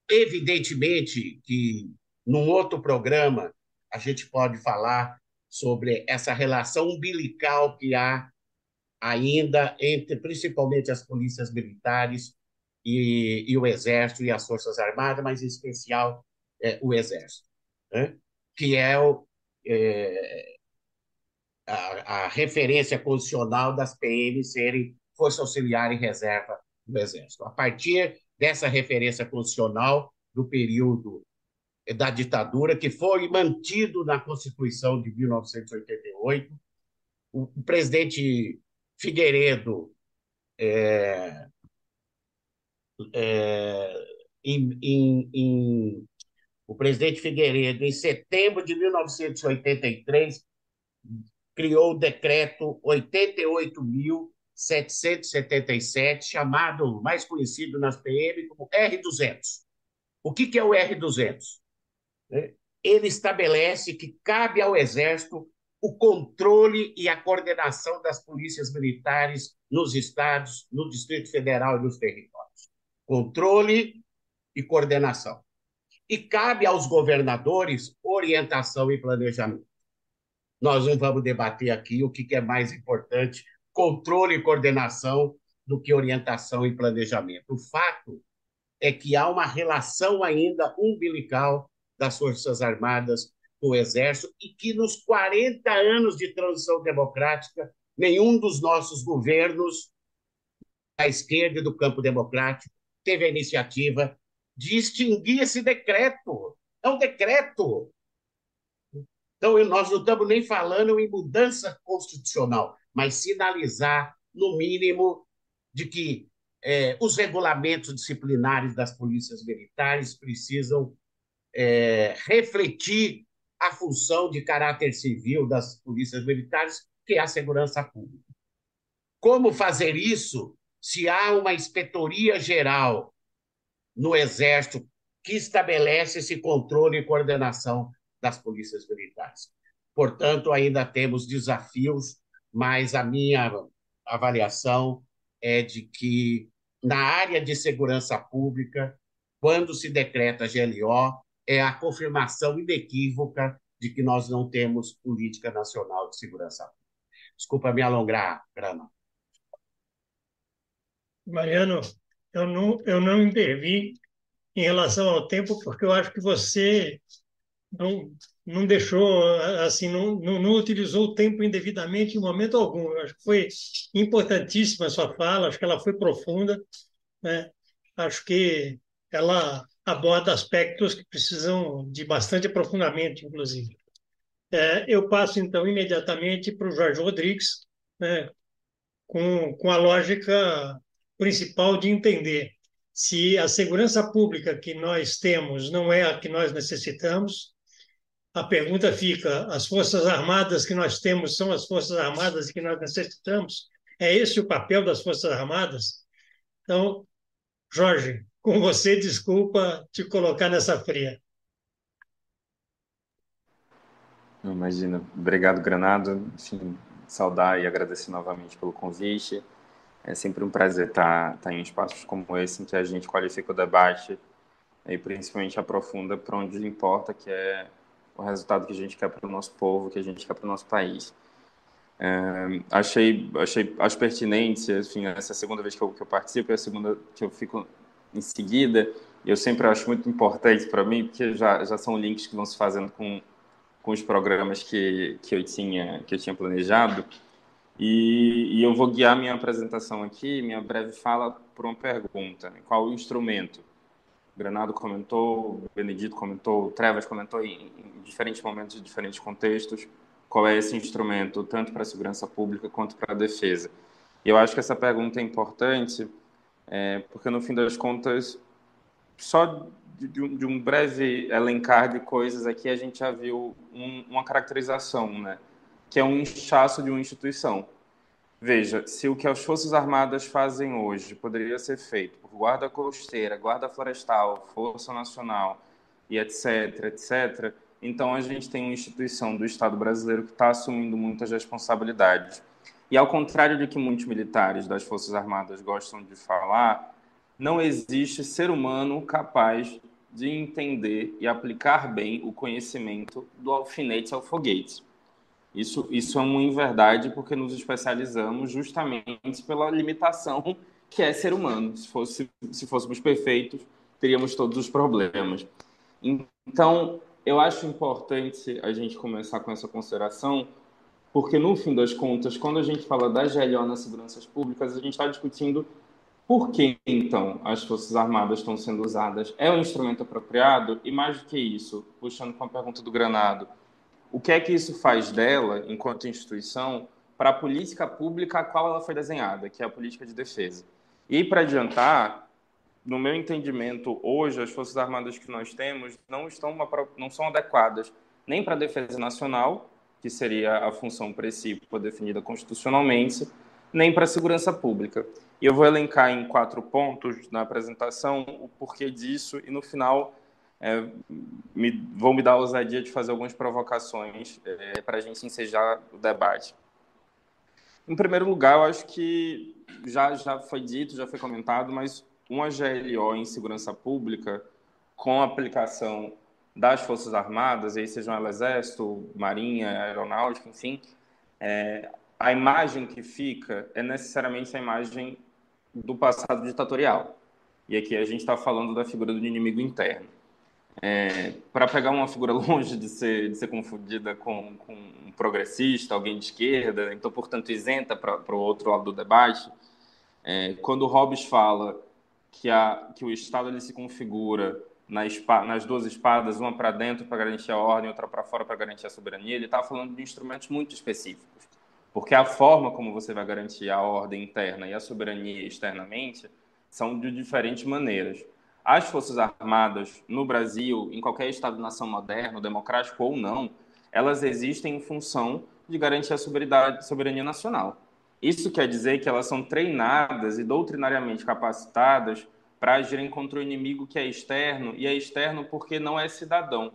evidentemente que num outro programa a gente pode falar sobre essa relação umbilical que há ainda entre, principalmente, as polícias militares e o Exército e as Forças Armadas, mas em especial o Exército, né? Que é a referência constitucional das PM serem Força Auxiliar e Reserva do Exército. A partir dessa referência constitucional do período da ditadura, que foi mantido na Constituição de 1988, o presidente Figueiredo, o presidente Figueiredo, em setembro de 1983, criou o decreto 88.777, chamado, mais conhecido nas PM como R200. O que é o R200? Ele estabelece que cabe ao Exército o controle e a coordenação das polícias militares nos estados, no Distrito Federal e nos territórios. Controle e coordenação. E cabe aos governadores orientação e planejamento. Nós não vamos debater aqui o que é mais importante, controle e coordenação, do que orientação e planejamento. O fato é que há uma relação ainda umbilical das Forças Armadas com o Exército e que nos 40 anos de transição democrática, nenhum dos nossos governos, da esquerda e do campo democrático, teve a iniciativa de extinguir esse decreto. É um decreto. Então, nós não estamos nem falando em mudança constitucional, mas sinalizar, no mínimo, de que os regulamentos disciplinares das polícias militares precisam refletir a função de caráter civil das polícias militares, que é a segurança pública. Como fazer isso se há uma inspetoria geral no Exército que estabelece esse controle e coordenação das polícias militares? Portanto, ainda temos desafios, mas a minha avaliação é de que, na área de segurança pública, quando se decreta GLO, é a confirmação inequívoca de que nós não temos política nacional de segurança pública. Desculpa me alongar, Grana. Mariano, eu não intervi em relação ao tempo, porque eu acho que você não deixou, assim, não utilizou o tempo indevidamente em momento algum. Eu acho que foi importantíssima a sua fala, acho que ela foi profunda, né? Acho que ela aborda aspectos que precisam de bastante aprofundamento, inclusive. Eu passo, então, imediatamente para o Jorge Rodrigues, né, com a lógica principal de entender se a segurança pública que nós temos não é a que nós necessitamos. A pergunta fica: as Forças Armadas que nós temos são as Forças Armadas que nós necessitamos? É esse o papel das Forças Armadas? Então, Jorge, com você, desculpa te colocar nessa fria. Imagina. Obrigado, Granado. Enfim, saudar e agradecer novamente pelo convite. É sempre um prazer estar em espaços como esse, em que a gente qualifica o debate e principalmente aprofunda para onde importa, que é o resultado que a gente quer para o nosso povo, que a gente quer para o nosso país. Acho pertinente, enfim, essa é a segunda vez que eu participo, é a segunda que eu fico em seguida, e eu sempre acho muito importante para mim, porque já são links que vão se fazendo com os programas que eu tinha planejado, e eu vou guiar minha apresentação aqui, minha breve fala, por uma pergunta: qual o instrumento? O Granado comentou, o Benedito comentou, o Trevas comentou em diferentes momentos, em diferentes contextos, qual é esse instrumento, tanto para a segurança pública quanto para a defesa. E eu acho que essa pergunta é importante, porque, no fim das contas, só de um breve elencar de coisas aqui, a gente já viu uma caracterização, né? Que é um inchaço de uma instituição. Veja, se o que as Forças Armadas fazem hoje poderia ser feito por Guarda Costeira, Guarda Florestal, Força Nacional e etc., etc., então a gente tem uma instituição do Estado brasileiro que está assumindo muitas responsabilidades. E ao contrário do que muitos militares das Forças Armadas gostam de falar, não existe ser humano capaz de entender e aplicar bem o conhecimento do alfinete ao foguete. Isso é uma inverdade, porque nos especializamos justamente pela limitação que é ser humano. Se fôssemos perfeitos, teríamos todos os problemas. Então, eu acho importante a gente começar com essa consideração, porque no fim das contas, quando a gente fala da GLO nas seguranças públicas, a gente está discutindo por que, então, as Forças Armadas estão sendo usadas. É um instrumento apropriado? E mais do que isso, puxando com a pergunta do Granado, o que é que isso faz dela, enquanto instituição, para a política pública a qual ela foi desenhada, que é a política de defesa? E, para adiantar, no meu entendimento, hoje, as Forças Armadas que nós temos não são adequadas nem para a defesa nacional, que seria a função principal definida constitucionalmente, nem para a segurança pública. E eu vou elencar em 4 pontos na apresentação o porquê disso e, no final, vou me dar a ousadia de fazer algumas provocações para a gente ensejar o debate. Em primeiro lugar, eu acho que já foi dito, já foi comentado, mas uma GLO em segurança pública, com a aplicação das Forças Armadas, aí sejam elas Exército, Marinha, Aeronáutica, enfim, a imagem que fica é necessariamente a imagem do passado ditatorial. E aqui a gente está falando da figura do inimigo interno. Para pegar uma figura longe de ser confundida com um progressista, alguém de esquerda, então, portanto, isenta para o outro lado do debate, quando o Hobbes fala que o Estado ele se configura nas duas espadas, uma para dentro para garantir a ordem, outra para fora para garantir a soberania, ele está falando de instrumentos muito específicos, porque a forma como você vai garantir a ordem interna e a soberania externamente são de diferentes maneiras. As Forças Armadas no Brasil, em qualquer Estado-nação moderno, democrático ou não, elas existem em função de garantir a soberania nacional. Isso quer dizer que elas são treinadas e doutrinariamente capacitadas para agirem contra o inimigo que é externo, e é externo porque não é cidadão.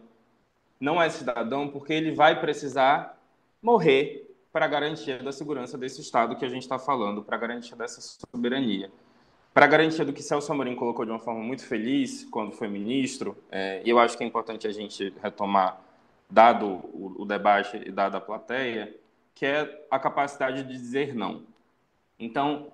Não é cidadão porque ele vai precisar morrer para a garantia da segurança desse Estado que a gente está falando, para a garantia dessa soberania. Para a garantia do que Celso Amorim colocou de uma forma muito feliz quando foi ministro, e eu acho que é importante a gente retomar, dado o debate e dada a plateia, que é a capacidade de dizer não. Então,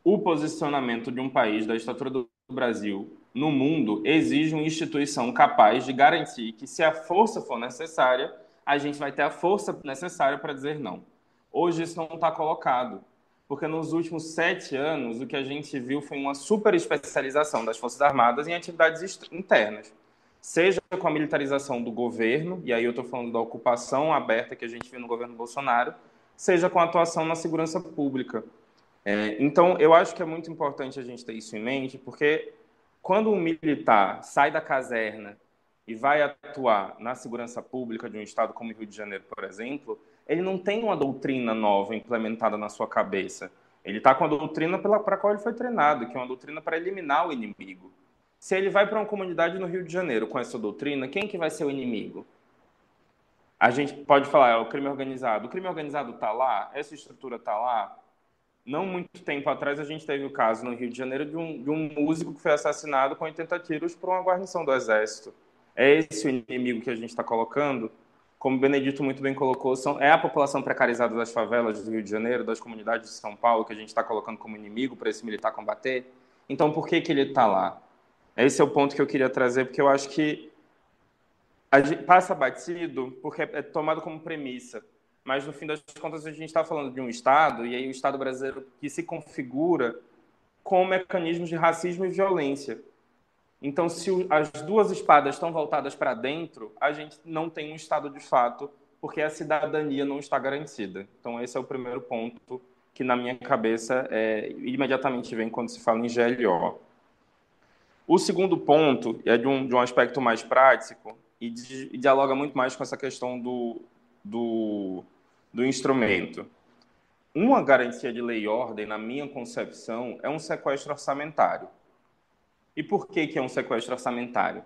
o posicionamento de um país da estatura do Brasil no mundo exige uma instituição capaz de garantir que, se a força for necessária, a gente vai ter a força necessária para dizer não. Hoje isso não está colocado, porque nos últimos 7 anos o que a gente viu foi uma super especialização das Forças Armadas em atividades internas, seja com a militarização do governo, e aí eu estou falando da ocupação aberta que a gente viu no governo Bolsonaro, seja com a atuação na segurança pública. Então, eu acho que é muito importante a gente ter isso em mente, porque quando um militar sai da caserna e vai atuar na segurança pública de um estado como o Rio de Janeiro, por exemplo, ele não tem uma doutrina nova implementada na sua cabeça. Ele está com a doutrina para a qual ele foi treinado, que é uma doutrina para eliminar o inimigo. Se ele vai para uma comunidade no Rio de Janeiro com essa doutrina, quem que vai ser o inimigo? A gente pode falar, é o crime organizado. O crime organizado está lá? Essa estrutura está lá? Não muito tempo atrás, a gente teve o caso no Rio de Janeiro de um músico que foi assassinado com 80 tiros por uma guarnição do Exército. É esse o inimigo que a gente está colocando? Como o Benedito muito bem colocou, é a população precarizada das favelas do Rio de Janeiro, das comunidades de São Paulo, que a gente está colocando como inimigo para esse militar combater? Então, por que ele está lá? Esse é o ponto que eu queria trazer, porque eu acho que a gente passa batido porque é tomado como premissa. Mas, no fim das contas, a gente está falando de um Estado, e aí o Estado brasileiro que se configura com mecanismos de racismo e violência. Então, se as duas espadas estão voltadas para dentro, a gente não tem um Estado de fato, porque a cidadania não está garantida. Então, esse é o primeiro ponto que, na minha cabeça, imediatamente vem quando se fala em GLO. O segundo ponto é de um aspecto mais prático e dialoga muito mais com essa questão do instrumento. Uma garantia de lei e ordem, na minha concepção, é um sequestro orçamentário. E por que é um sequestro orçamentário?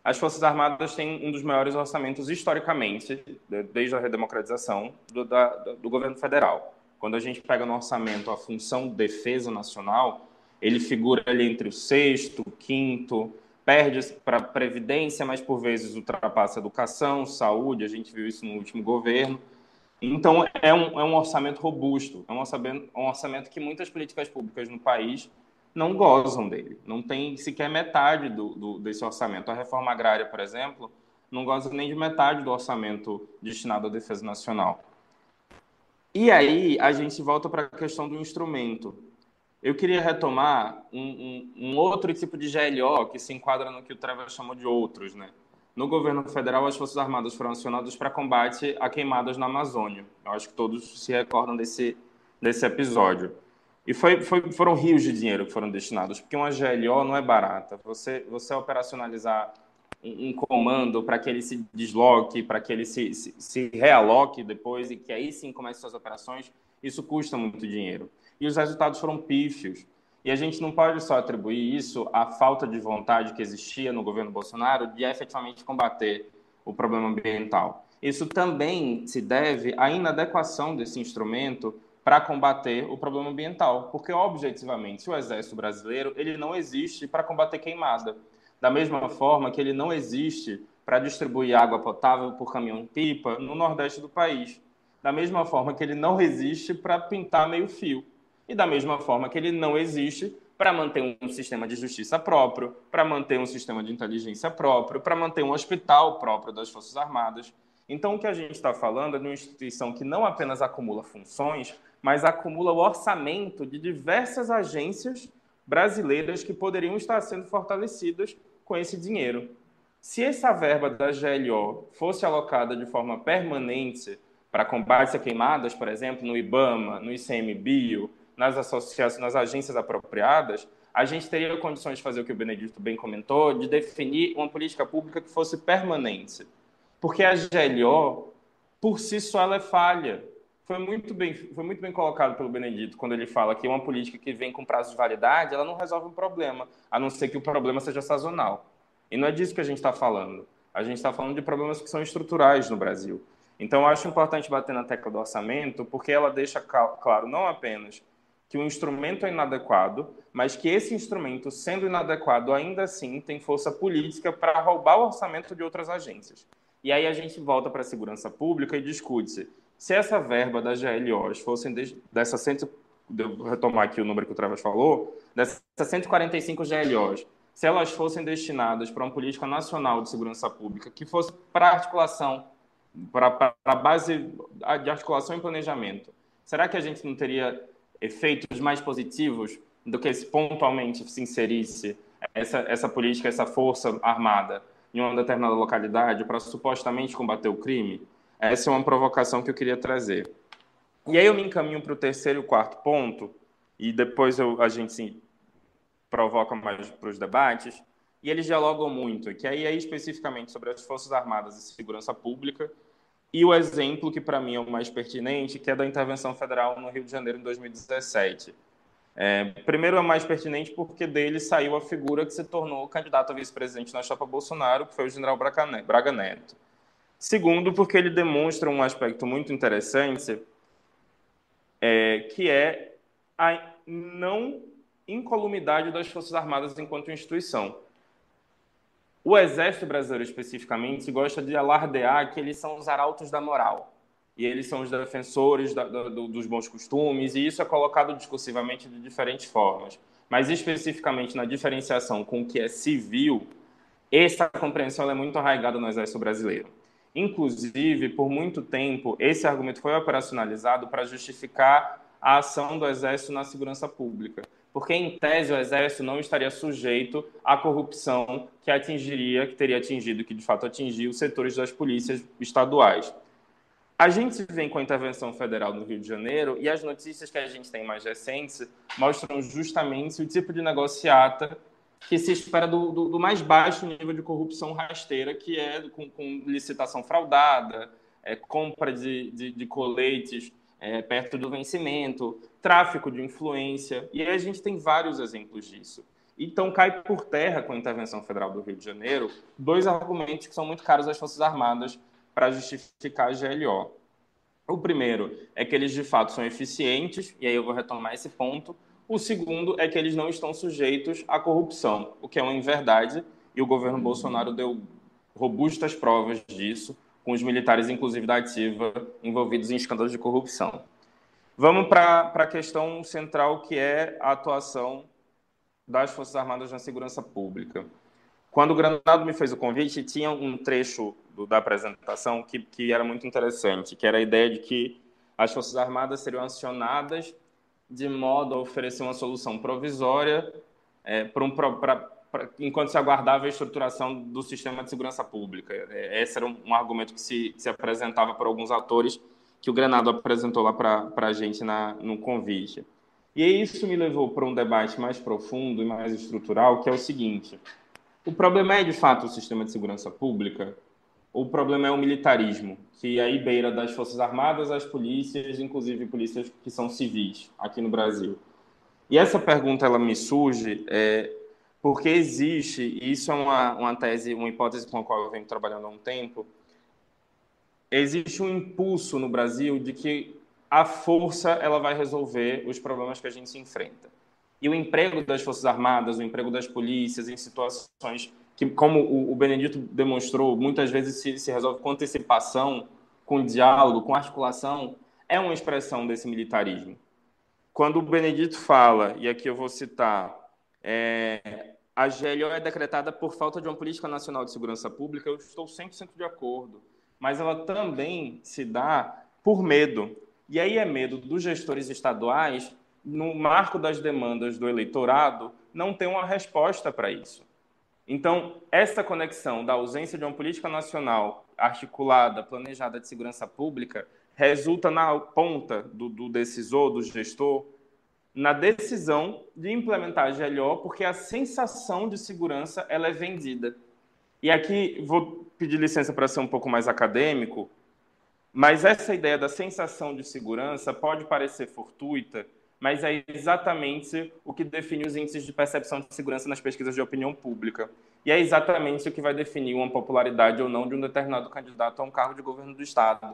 As Forças Armadas têm um dos maiores orçamentos historicamente, desde a redemocratização, do governo federal. Quando a gente pega no orçamento a função defesa nacional, ele figura ali entre o sexto, o quinto, perde para a Previdência, mas por vezes ultrapassa educação, saúde, a gente viu isso no último governo. Então, é um orçamento robusto, é um orçamento que muitas políticas públicas no país não gozam dele, não tem sequer metade desse orçamento. A reforma agrária, por exemplo, não goza nem de metade do orçamento destinado à defesa nacional. E aí a gente volta para a questão do instrumento. Eu queria retomar um outro tipo de GLO que se enquadra no que o Trevor chamou de outros, né? No governo federal, as Forças Armadas foram acionadas para combate a queimadas na Amazônia. Eu acho que todos se recordam desse episódio. E foram rios de dinheiro que foram destinados, porque uma GLO não é barata. Você operacionalizar um comando para que ele se desloque, para que ele se realoque depois e que aí sim comece suas operações, isso custa muito dinheiro. E os resultados foram pífios. E a gente não pode só atribuir isso à falta de vontade que existia no governo Bolsonaro de efetivamente combater o problema ambiental. Isso também se deve à inadequação desse instrumento para combater o problema ambiental, porque objetivamente o Exército Brasileiro ele não existe para combater queimada, da mesma forma que ele não existe para distribuir água potável por caminhão-pipa no Nordeste do país, da mesma forma que ele não existe para pintar meio-fio. E da mesma forma que ele não existe para manter um sistema de justiça próprio, para manter um sistema de inteligência próprio, para manter um hospital próprio das Forças Armadas. Então, o que a gente está falando é de uma instituição que não apenas acumula funções, mas acumula o orçamento de diversas agências brasileiras que poderiam estar sendo fortalecidas com esse dinheiro. Se essa verba da GLO fosse alocada de forma permanente para combate a queimadas, por exemplo, no IBAMA, no ICMBio, nas associações, nas agências apropriadas, a gente teria condições de fazer o que o Benedito bem comentou, de definir uma política pública que fosse permanente. Porque a GLO, por si só, ela é falha. Foi muito bem colocado pelo Benedito quando ele fala que uma política que vem com prazo de validade, ela não resolve um problema, a não ser que o problema seja sazonal. E não é disso que a gente está falando. A gente está falando de problemas que são estruturais no Brasil. Então, eu acho importante bater na tecla do orçamento, porque ela deixa claro não apenas que o instrumento é inadequado, mas que esse instrumento, sendo inadequado, ainda assim tem força política para roubar o orçamento de outras agências. E aí a gente volta para a segurança pública e discute se essa verba das GLOs fossem dessa vou retomar aqui o número que o Travas falou, dessas 145 GLOs, se elas fossem destinadas para uma política nacional de segurança pública que fosse para articulação, para a base de articulação e planejamento, será que a gente não teria efeitos mais positivos do que se pontualmente se inserisse essa política, essa força armada em uma determinada localidade para supostamente combater o crime? Essa é uma provocação que eu queria trazer. E aí eu me encaminho para o terceiro e o quarto ponto, e depois a gente se provoca mais para os debates, e eles dialogam muito, que aí é especificamente sobre as Forças Armadas e Segurança Pública, e o exemplo que para mim é o mais pertinente, que é da intervenção federal no Rio de Janeiro em 2017. Primeiro é mais pertinente porque dele saiu a figura que se tornou candidato a vice-presidente na chapa Bolsonaro, que foi o general Braga Neto. Segundo, porque ele demonstra um aspecto muito interessante, que é a não incolumidade das Forças Armadas enquanto instituição. O Exército Brasileiro, especificamente, gosta de alardear que eles são os arautos da moral. E eles são os defensores dos bons costumes, e isso é colocado discursivamente de diferentes formas. Mas, especificamente, na diferenciação com o que é civil, essa compreensão é muito arraigada no Exército Brasileiro. Inclusive, por muito tempo, esse argumento foi operacionalizado para justificar a ação do Exército na segurança pública, porque, em tese, o Exército não estaria sujeito à corrupção que teria atingido, que de fato atingiu os setores das polícias estaduais. A gente vem com a intervenção federal no Rio de Janeiro e as notícias que a gente tem mais recentes mostram justamente o tipo de negociata que se espera do mais baixo nível de corrupção rasteira, que é com licitação fraudada, compra de coletes perto do vencimento, tráfico de influência, e aí a gente tem vários exemplos disso. Então, cai por terra, com a intervenção federal do Rio de Janeiro, dois argumentos que são muito caros às Forças Armadas para justificar a GLO. O primeiro é que eles, de fato, são eficientes, e aí eu vou retomar esse ponto. O segundo é que eles não estão sujeitos à corrupção, o que é uma inverdade, e o governo Bolsonaro deu robustas provas disso, com os militares, inclusive da ativa, envolvidos em escândalos de corrupção. Vamos para a questão central, que é a atuação das Forças Armadas na segurança pública. Quando o Granado me fez o convite, tinha um trecho da apresentação que era muito interessante, que era a ideia de que as Forças Armadas seriam acionadas de modo a oferecer uma solução provisória enquanto se aguardava a estruturação do sistema de segurança pública. Esse era um argumento que se apresentava por alguns atores que o Granado apresentou lá para a gente no convite. E isso me levou para um debate mais profundo e mais estrutural, que é o seguinte: o problema é, de fato, o sistema de segurança pública? O problema é o militarismo, que aí beira das Forças Armadas às polícias, inclusive polícias que são civis aqui no Brasil? E essa pergunta ela me surge porque existe, e isso é uma tese, uma hipótese com a qual eu venho trabalhando há um tempo, existe um impulso no Brasil de que a força ela vai resolver os problemas que a gente se enfrenta. E o emprego das Forças Armadas, o emprego das polícias em situações que, como o Benedito demonstrou, muitas vezes se resolve com antecipação, com diálogo, com articulação, é uma expressão desse militarismo. Quando o Benedito fala, e aqui eu vou citar, a GLO é decretada por falta de uma política nacional de segurança pública, eu estou 100% de acordo, mas ela também se dá por medo. E aí é medo dos gestores estaduais, no marco das demandas do eleitorado, não ter uma resposta para isso. Então, essa conexão da ausência de uma política nacional articulada, planejada de segurança pública, resulta na ponta do decisor, do gestor, na decisão de implementar a GLO, porque a sensação de segurança ela é vendida. E aqui vou pedir licença para ser um pouco mais acadêmico, mas essa ideia da sensação de segurança pode parecer fortuita, mas é exatamente o que define os índices de percepção de segurança nas pesquisas de opinião pública. E é exatamente o que vai definir uma popularidade ou não de um determinado candidato a um cargo de governo do Estado.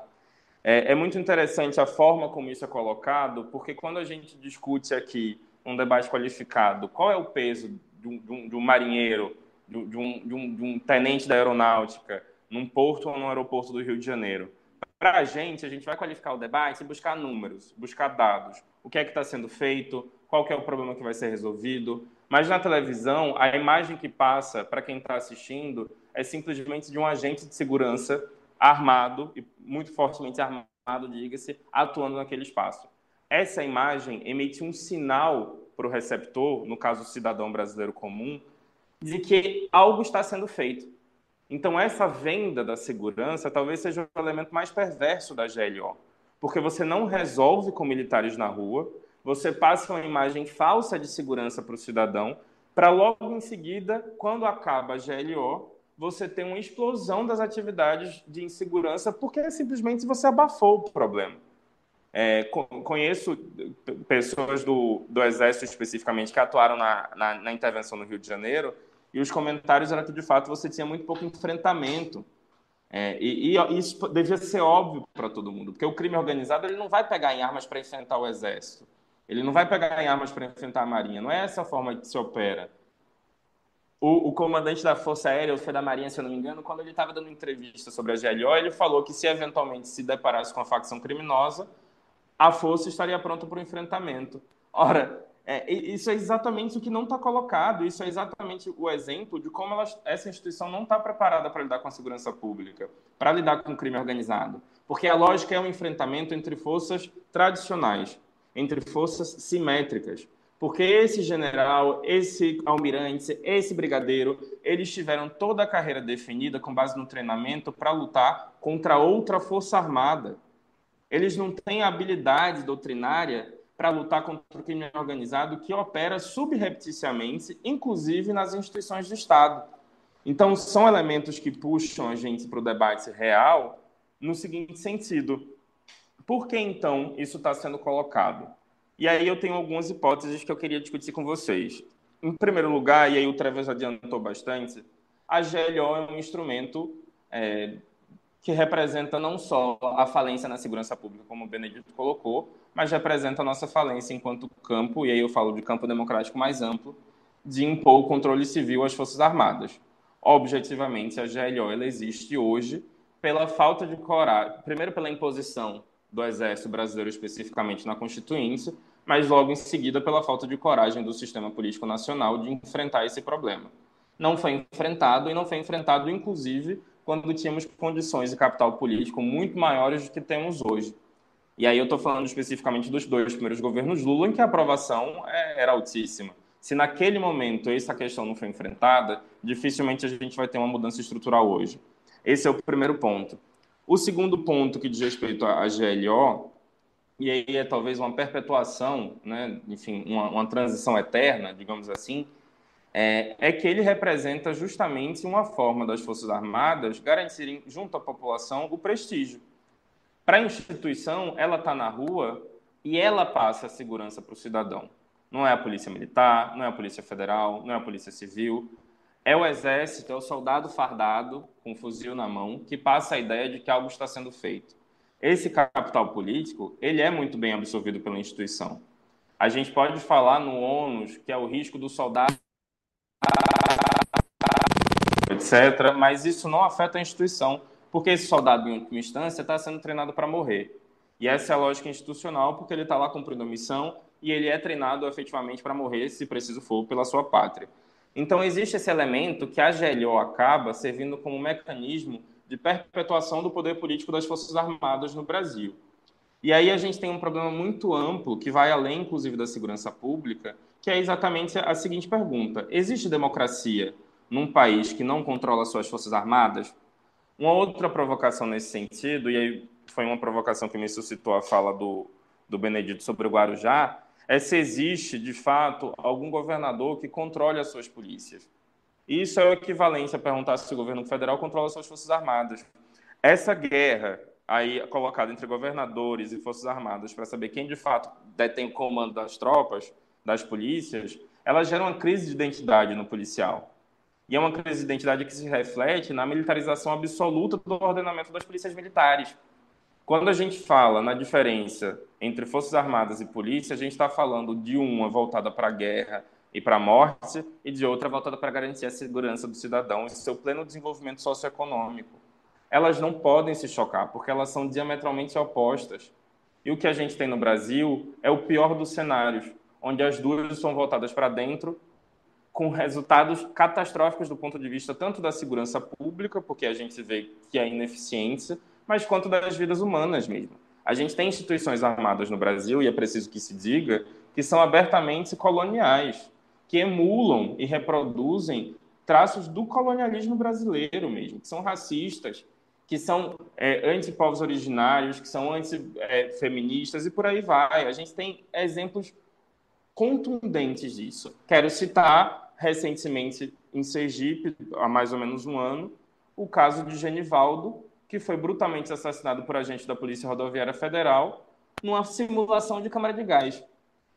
É muito interessante a forma como isso é colocado, porque quando a gente discute aqui um debate qualificado, qual é o peso de um marinheiro, de um tenente da aeronáutica, num porto ou num aeroporto do Rio de Janeiro? Para a gente vai qualificar o debate e buscar números, buscar dados. O que é que está sendo feito, qual que é o problema que vai ser resolvido. Mas na televisão, a imagem que passa para quem está assistindo é simplesmente de um agente de segurança armado, e muito fortemente armado, diga-se, atuando naquele espaço. Essa imagem emite um sinal para o receptor, no caso o cidadão brasileiro comum, de que algo está sendo feito. Então, essa venda da segurança talvez seja o elemento mais perverso da GLO, porque você não resolve com militares na rua, você passa uma imagem falsa de segurança para o cidadão, para logo em seguida, quando acaba a GLO, você tem uma explosão das atividades de insegurança, porque simplesmente você abafou o problema. Conheço pessoas do Exército especificamente que atuaram na intervenção no Rio de Janeiro, e os comentários eram que, de fato, você tinha muito pouco enfrentamento. E isso devia ser óbvio para todo mundo, porque o crime organizado ele não vai pegar em armas para enfrentar o Exército, ele não vai pegar em armas para enfrentar a Marinha, não é essa a forma que se opera. O comandante da Força Aérea, ou foi da Marinha, se eu não me engano, quando ele estava dando entrevista sobre a GLO, ele falou que se eventualmente se deparasse com a facção criminosa, a força estaria pronta para o enfrentamento. Ora, isso é exatamente o que não está colocado, isso é exatamente o exemplo de como essa instituição não está preparada para lidar com a segurança pública, para lidar com o crime organizado. Porque a lógica é um enfrentamento entre forças tradicionais, entre forças simétricas. Porque esse general, esse almirante, esse brigadeiro, eles tiveram toda a carreira definida com base no treinamento para lutar contra outra força armada. Eles não têm a habilidade doutrinária para lutar contra o crime organizado que opera subrepticiamente, inclusive nas instituições do Estado. Então, são elementos que puxam a gente para o debate real no seguinte sentido: por que, então, isso está sendo colocado? E aí eu tenho algumas hipóteses que eu queria discutir com vocês. Em primeiro lugar, e aí o Trevor adiantou bastante, a GLO é um instrumento que representa não só a falência na segurança pública, como o Benedito colocou, mas representa a nossa falência enquanto campo, e aí eu falo de campo democrático mais amplo, de impor o controle civil às Forças Armadas. Objetivamente, a GLO ela existe hoje pela falta de coragem, primeiro pela imposição do Exército Brasileiro especificamente na Constituinte, mas logo em seguida pela falta de coragem do sistema político nacional de enfrentar esse problema. Não foi enfrentado, e não foi enfrentado, inclusive, quando tínhamos condições de capital político muito maiores do que temos hoje. E aí eu estou falando especificamente dos 2 primeiros governos Lula, em que a aprovação era altíssima. Se naquele momento essa questão não foi enfrentada, dificilmente a gente vai ter uma mudança estrutural hoje. Esse é o primeiro ponto. O segundo ponto, que diz respeito à GLO, e aí é talvez uma perpetuação, né? Enfim, uma transição eterna, digamos assim, é que ele representa justamente uma forma das Forças Armadas garantirem junto à população o prestígio. Para a instituição, ela está na rua e ela passa a segurança para o cidadão. Não é a Polícia Militar, não é a Polícia Federal, não é a Polícia Civil. É o Exército, é o soldado fardado, com um fuzil na mão, que passa a ideia de que algo está sendo feito. Esse capital político, ele é muito bem absorvido pela instituição. A gente pode falar no ônus, que é o risco do soldado, etc., mas isso não afeta a instituição, porque esse soldado, em última instância, está sendo treinado para morrer. E essa é a lógica institucional, porque ele está lá cumprindo a missão e ele é treinado efetivamente para morrer, se preciso for, pela sua pátria. Então, existe esse elemento que a GLO acaba servindo como um mecanismo de perpetuação do poder político das Forças Armadas no Brasil. E aí a gente tem um problema muito amplo, que vai além, inclusive, da segurança pública, que é exatamente a seguinte pergunta: existe democracia num país que não controla suas Forças Armadas? Uma outra provocação nesse sentido, e aí foi uma provocação que me suscitou a fala do Benedito sobre o Guarujá, é se existe, de fato, algum governador que controle as suas polícias. Isso é o equivalente a perguntar se o governo federal controla suas Forças Armadas. Essa guerra aí colocada entre governadores e Forças Armadas para saber quem, de fato, detém o comando das tropas, das polícias, ela gera uma crise de identidade no policial. E é uma crise de identidade que se reflete na militarização absoluta do ordenamento das polícias militares. Quando a gente fala na diferença entre Forças Armadas e polícia, a gente está falando de uma voltada para a guerra e para a morte, e de outra voltada para garantir a segurança do cidadão e seu pleno desenvolvimento socioeconômico. Elas não podem se chocar, porque elas são diametralmente opostas. E o que a gente tem no Brasil é o pior dos cenários, onde as duas são voltadas para dentro, com resultados catastróficos do ponto de vista tanto da segurança pública, porque a gente vê que é ineficiência, mas quanto das vidas humanas mesmo. A gente tem instituições armadas no Brasil, e é preciso que se diga, que são abertamente coloniais, que emulam e reproduzem traços do colonialismo brasileiro mesmo, que são racistas, que são anti-povos originários, que são anti-feministas, e por aí vai. A gente tem exemplos contundentes disso. Quero citar, recentemente, em Sergipe, há mais ou menos um ano, o caso de Genivaldo, que foi brutalmente assassinado por agente da Polícia Rodoviária Federal numa simulação de câmara de gás.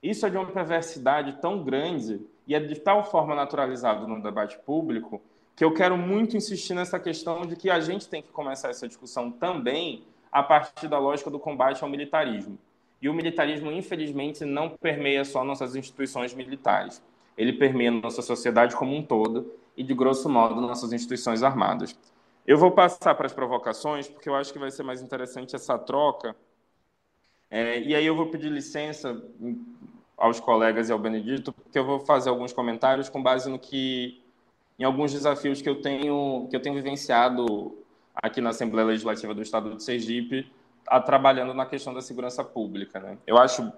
Isso é de uma perversidade tão grande e é de tal forma naturalizado no debate público que eu quero muito insistir nessa questão de que a gente tem que começar essa discussão também a partir da lógica do combate ao militarismo. E o militarismo, infelizmente, não permeia só nossas instituições militares. Ele permeia nossa sociedade como um todo e, de grosso modo, nossas instituições armadas. Eu vou passar para as provocações, porque eu acho que vai ser mais interessante essa troca. E aí eu vou pedir licença aos colegas e ao Benedito, porque eu vou fazer alguns comentários com base em alguns desafios que eu tenho vivenciado aqui na Assembleia Legislativa do Estado de Sergipe, trabalhando na questão da segurança pública, né? Eu acho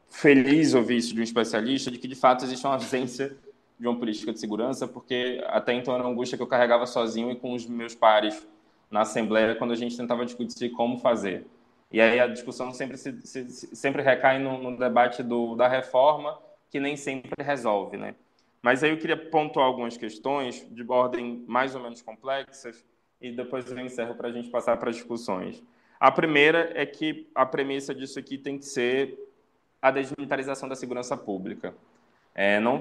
feliz ouvir isso de um especialista, de que, de fato, existe uma ausência de uma política de segurança, porque até então era uma angústia que eu carregava sozinho e com os meus pares na Assembleia, quando a gente tentava discutir como fazer. E aí a discussão sempre recai no debate da reforma, que nem sempre resolve, né? Mas aí eu queria pontuar algumas questões de ordem mais ou menos complexas e depois eu encerro para a gente passar para as discussões. A primeira é que a premissa disso aqui tem que ser a desmilitarização da segurança pública.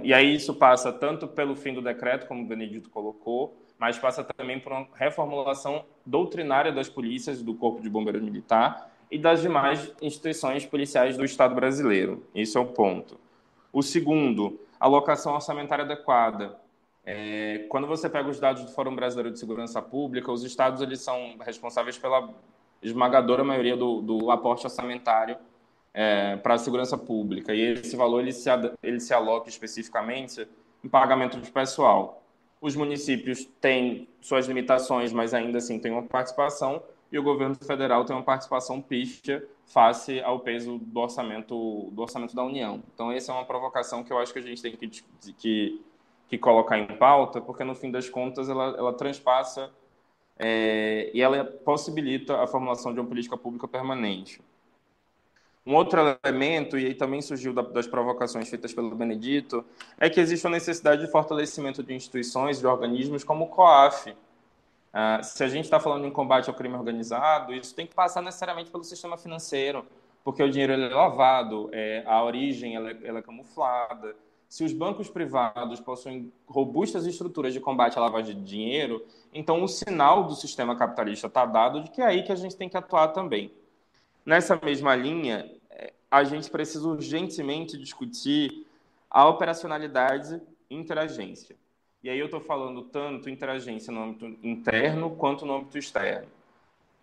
E aí isso passa tanto pelo fim do decreto, como o Benedito colocou, mas passa também por uma reformulação doutrinária das polícias, do Corpo de Bombeiros Militar e das demais instituições policiais do Estado brasileiro. Esse é o ponto. O segundo, alocação orçamentária adequada. Quando você pega os dados do Fórum Brasileiro de Segurança Pública, os estados eles são responsáveis pela esmagadora maioria do aporte orçamentário para a segurança pública. E esse valor ele se aloca especificamente em pagamento de pessoal. Os municípios têm suas limitações, mas ainda assim têm uma participação. e o governo federal tem uma participação pífia face ao peso do orçamento da União. Então, essa é uma provocação que eu acho que a gente tem que colocar em pauta, porque, no fim das contas, ela transpassa e ela possibilita a formulação de uma política pública permanente. Um outro elemento, e aí também surgiu das provocações feitas pelo Benedito, é que existe uma necessidade de fortalecimento de instituições, de organismos como o COAF. Se a gente está falando em combate ao crime organizado, isso tem que passar necessariamente pelo sistema financeiro, porque o dinheiro ele é lavado, a origem ela é camuflada. Se os bancos privados possuem robustas estruturas de combate à lavagem de dinheiro, então o sinal do sistema capitalista está dado de que é aí que a gente tem que atuar também. Nessa mesma linha, a gente precisa urgentemente discutir a operacionalidade interagência. E aí eu estou falando tanto interagência no âmbito interno quanto no âmbito externo.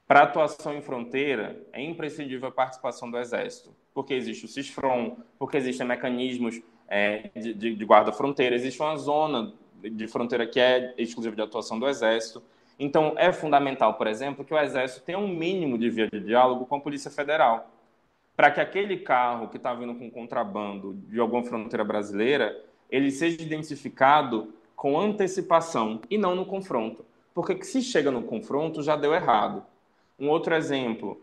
Para atuação em fronteira, é imprescindível a participação do Exército, porque existe o CISFRON, porque existem mecanismos de guarda-fronteira, existe uma zona de fronteira que é exclusiva de atuação do Exército. Então, é fundamental, por exemplo, que o Exército tenha um mínimo de via de diálogo com a Polícia Federal, para que aquele carro que está vindo com contrabando de alguma fronteira brasileira, ele seja identificado com antecipação e não no confronto. Porque se chega no confronto, já deu errado. Um outro exemplo,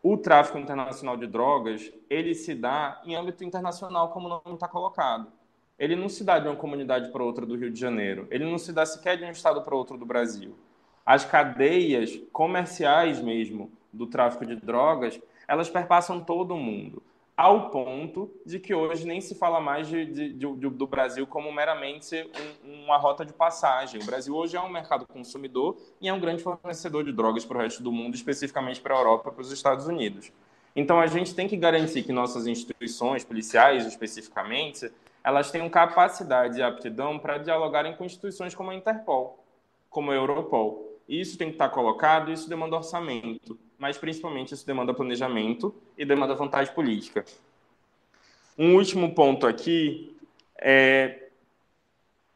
o tráfico internacional de drogas, ele se dá em âmbito internacional, como não está colocado. Ele não se dá de uma comunidade para outra do Rio de Janeiro. Ele não se dá sequer de um estado para outro do Brasil. As cadeias comerciais mesmo do tráfico de drogas, elas perpassam todo o mundo, ao ponto de que hoje nem se fala mais do Brasil como meramente uma rota de passagem. O Brasil hoje é um mercado consumidor e é um grande fornecedor de drogas para o resto do mundo, especificamente para a Europa e para os Estados Unidos. Então, a gente tem que garantir que nossas instituições policiais, especificamente, elas tenham capacidade e aptidão para dialogarem com instituições como a Interpol, como a Europol. Isso tem que estar colocado, isso demanda orçamento, mas principalmente isso demanda planejamento e demanda vontade política. Um último ponto aqui,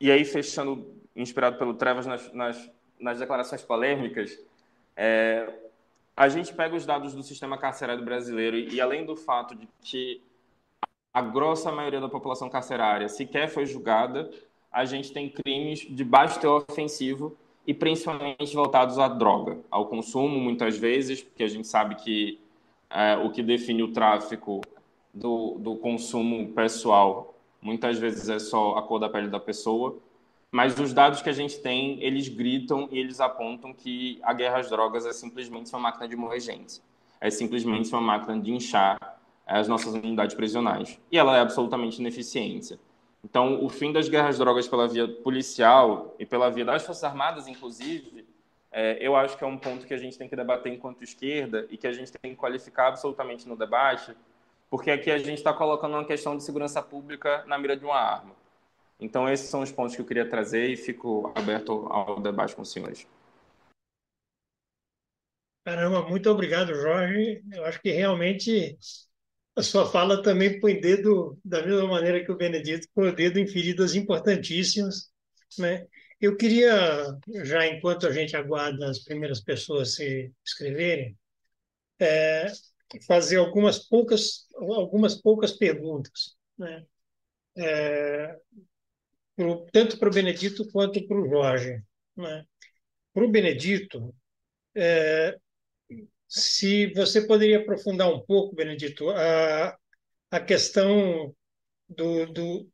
e aí fechando, inspirado pelo Trevas nas declarações polêmicas, a gente pega os dados do sistema carcerário brasileiro e além do fato de que a grossa maioria da população carcerária sequer foi julgada, a gente tem crimes de baixo teor ofensivo e principalmente voltados à droga, ao consumo, muitas vezes, porque a gente sabe que o que define o tráfico do consumo pessoal muitas vezes é só a cor da pele da pessoa, mas os dados que a gente tem, eles gritam e eles apontam que a guerra às drogas é simplesmente uma máquina de moer gente, é simplesmente uma máquina de inchar as nossas unidades prisionais, e ela é absolutamente ineficiente. Então, o fim das guerras às drogas pela via policial e pela via das Forças Armadas, inclusive, eu acho que é um ponto que a gente tem que debater enquanto esquerda e que a gente tem que qualificar absolutamente no debate, porque aqui a gente está colocando uma questão de segurança pública na mira de uma arma. Então, esses são os pontos que eu queria trazer e fico aberto ao debate com os senhores. Caramba, muito obrigado, Jorge. Eu acho que realmente a sua fala também põe dedo, da mesma maneira que o Benedito, põe o dedo em feridas importantíssimas, né? Eu queria, já enquanto a gente aguarda as primeiras pessoas se inscreverem, fazer algumas poucas perguntas, né? Tanto para o Benedito quanto para o Jorge, né? Para o Benedito, se você poderia aprofundar um pouco, Benedito, a questão do,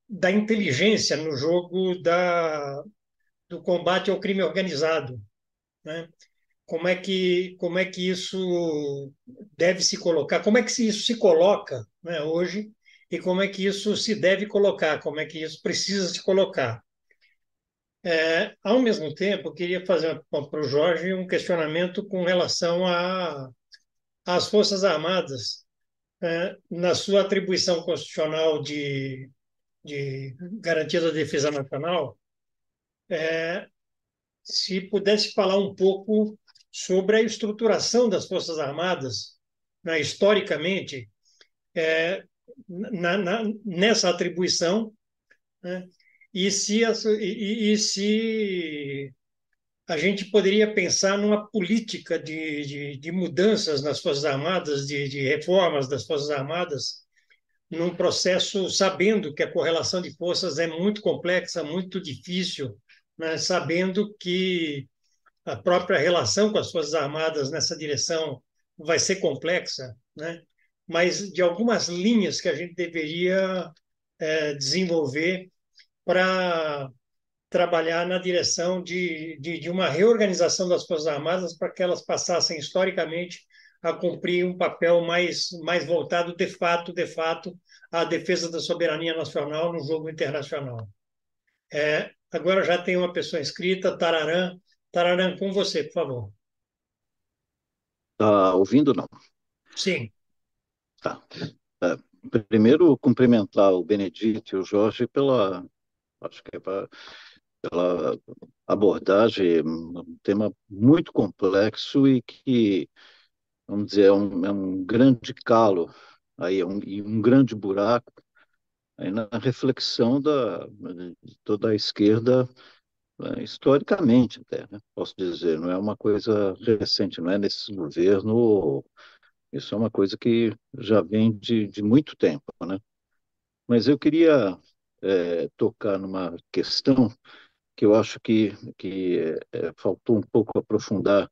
da inteligência no jogo do combate ao crime organizado, né? Como é que isso deve se colocar? Como é que isso se coloca, né, hoje? E como é que isso se deve colocar? Como é que isso precisa se colocar? Ao mesmo tempo, eu queria fazer para o Jorge um questionamento com relação às Forças Armadas, na sua atribuição constitucional de garantia da defesa nacional, se pudesse falar um pouco sobre a estruturação das Forças Armadas, né, historicamente, nessa atribuição, né, e se a gente poderia pensar numa política de mudanças nas Forças Armadas, de reformas das Forças Armadas, num processo sabendo que a correlação de forças é muito complexa, muito difícil, né? Sabendo que a própria relação com as Forças Armadas nessa direção vai ser complexa, né? Mas de algumas linhas que a gente deveria desenvolver para trabalhar na direção de uma reorganização das Forças Armadas para que elas passassem historicamente a cumprir um papel mais voltado de fato, à defesa da soberania nacional no jogo internacional. Agora já tem uma pessoa inscrita, Tararã. Tararã, com você, por favor. Tá ouvindo, não? Sim. Tá. É, primeiro, cumprimentar o Benedito e o Jorge acho que pela abordagem, um tema muito complexo e que, vamos dizer, é um grande calo, aí, e um grande buraco aí na reflexão de toda a esquerda, historicamente até, né? Posso dizer, não é uma coisa recente, não é nesse governo. Isso é uma coisa que já vem de muito tempo, né? Mas eu queria tocar numa questão que eu acho que faltou um pouco aprofundar,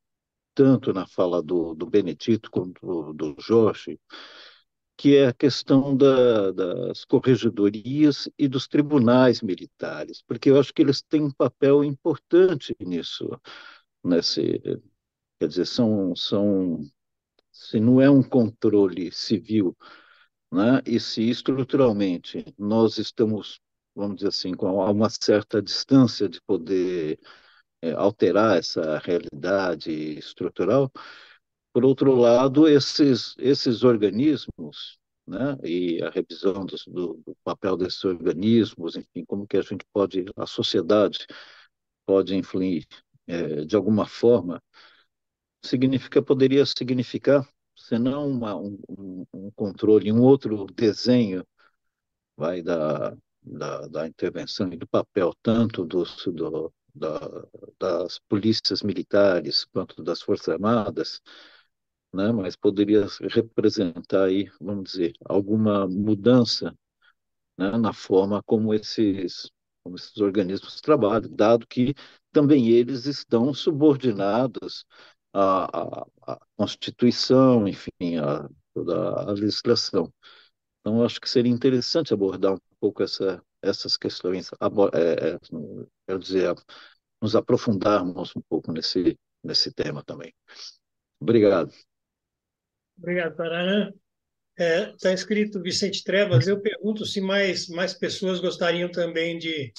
tanto na fala do Benedito quanto do Jorge, que é a questão das corregedorias e dos tribunais militares, porque eu acho que eles têm um papel importante nisso, nesse, quer dizer, se não é um controle civil, né? E se estruturalmente nós estamos, vamos dizer assim, com uma certa distância de poder alterar essa realidade estrutural, por outro lado, esses organismos, né? E a revisão do papel desses organismos, enfim, como que a gente pode, a sociedade pode influir de alguma forma, poderia significar, se não um controle, um outro desenho vai da intervenção e do papel tanto das polícias militares quanto das Forças Armadas, né? Mas poderia representar aí, vamos dizer, alguma mudança, né, na forma como esses organismos trabalham, dado que também eles estão subordinados à Constituição, enfim, a toda a legislação. Então, eu acho que seria interessante abordar um pouco essas questões, quero dizer, nos aprofundarmos um pouco nesse tema também. Obrigado. Obrigado, Tararã. Está escrito Vicente Trevas. Eu pergunto se mais pessoas gostariam também de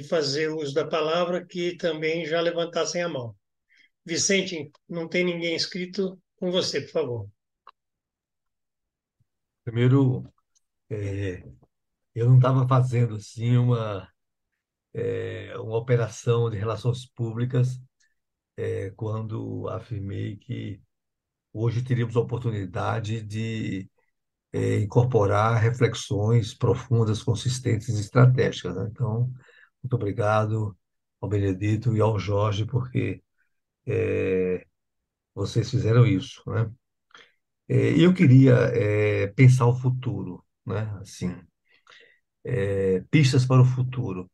fazer uso da palavra, que também já levantassem a mão. Vicente, não tem ninguém inscrito. Com você, por favor. Primeiro, eu não estava fazendo assim uma operação de relações públicas quando afirmei que hoje teríamos a oportunidade de incorporar reflexões profundas, consistentes e estratégicas, né? Então, muito obrigado ao Benedito e ao Jorge, porque vocês fizeram isso, né? E eu queria pensar o futuro, né? Assim, pistas para o futuro.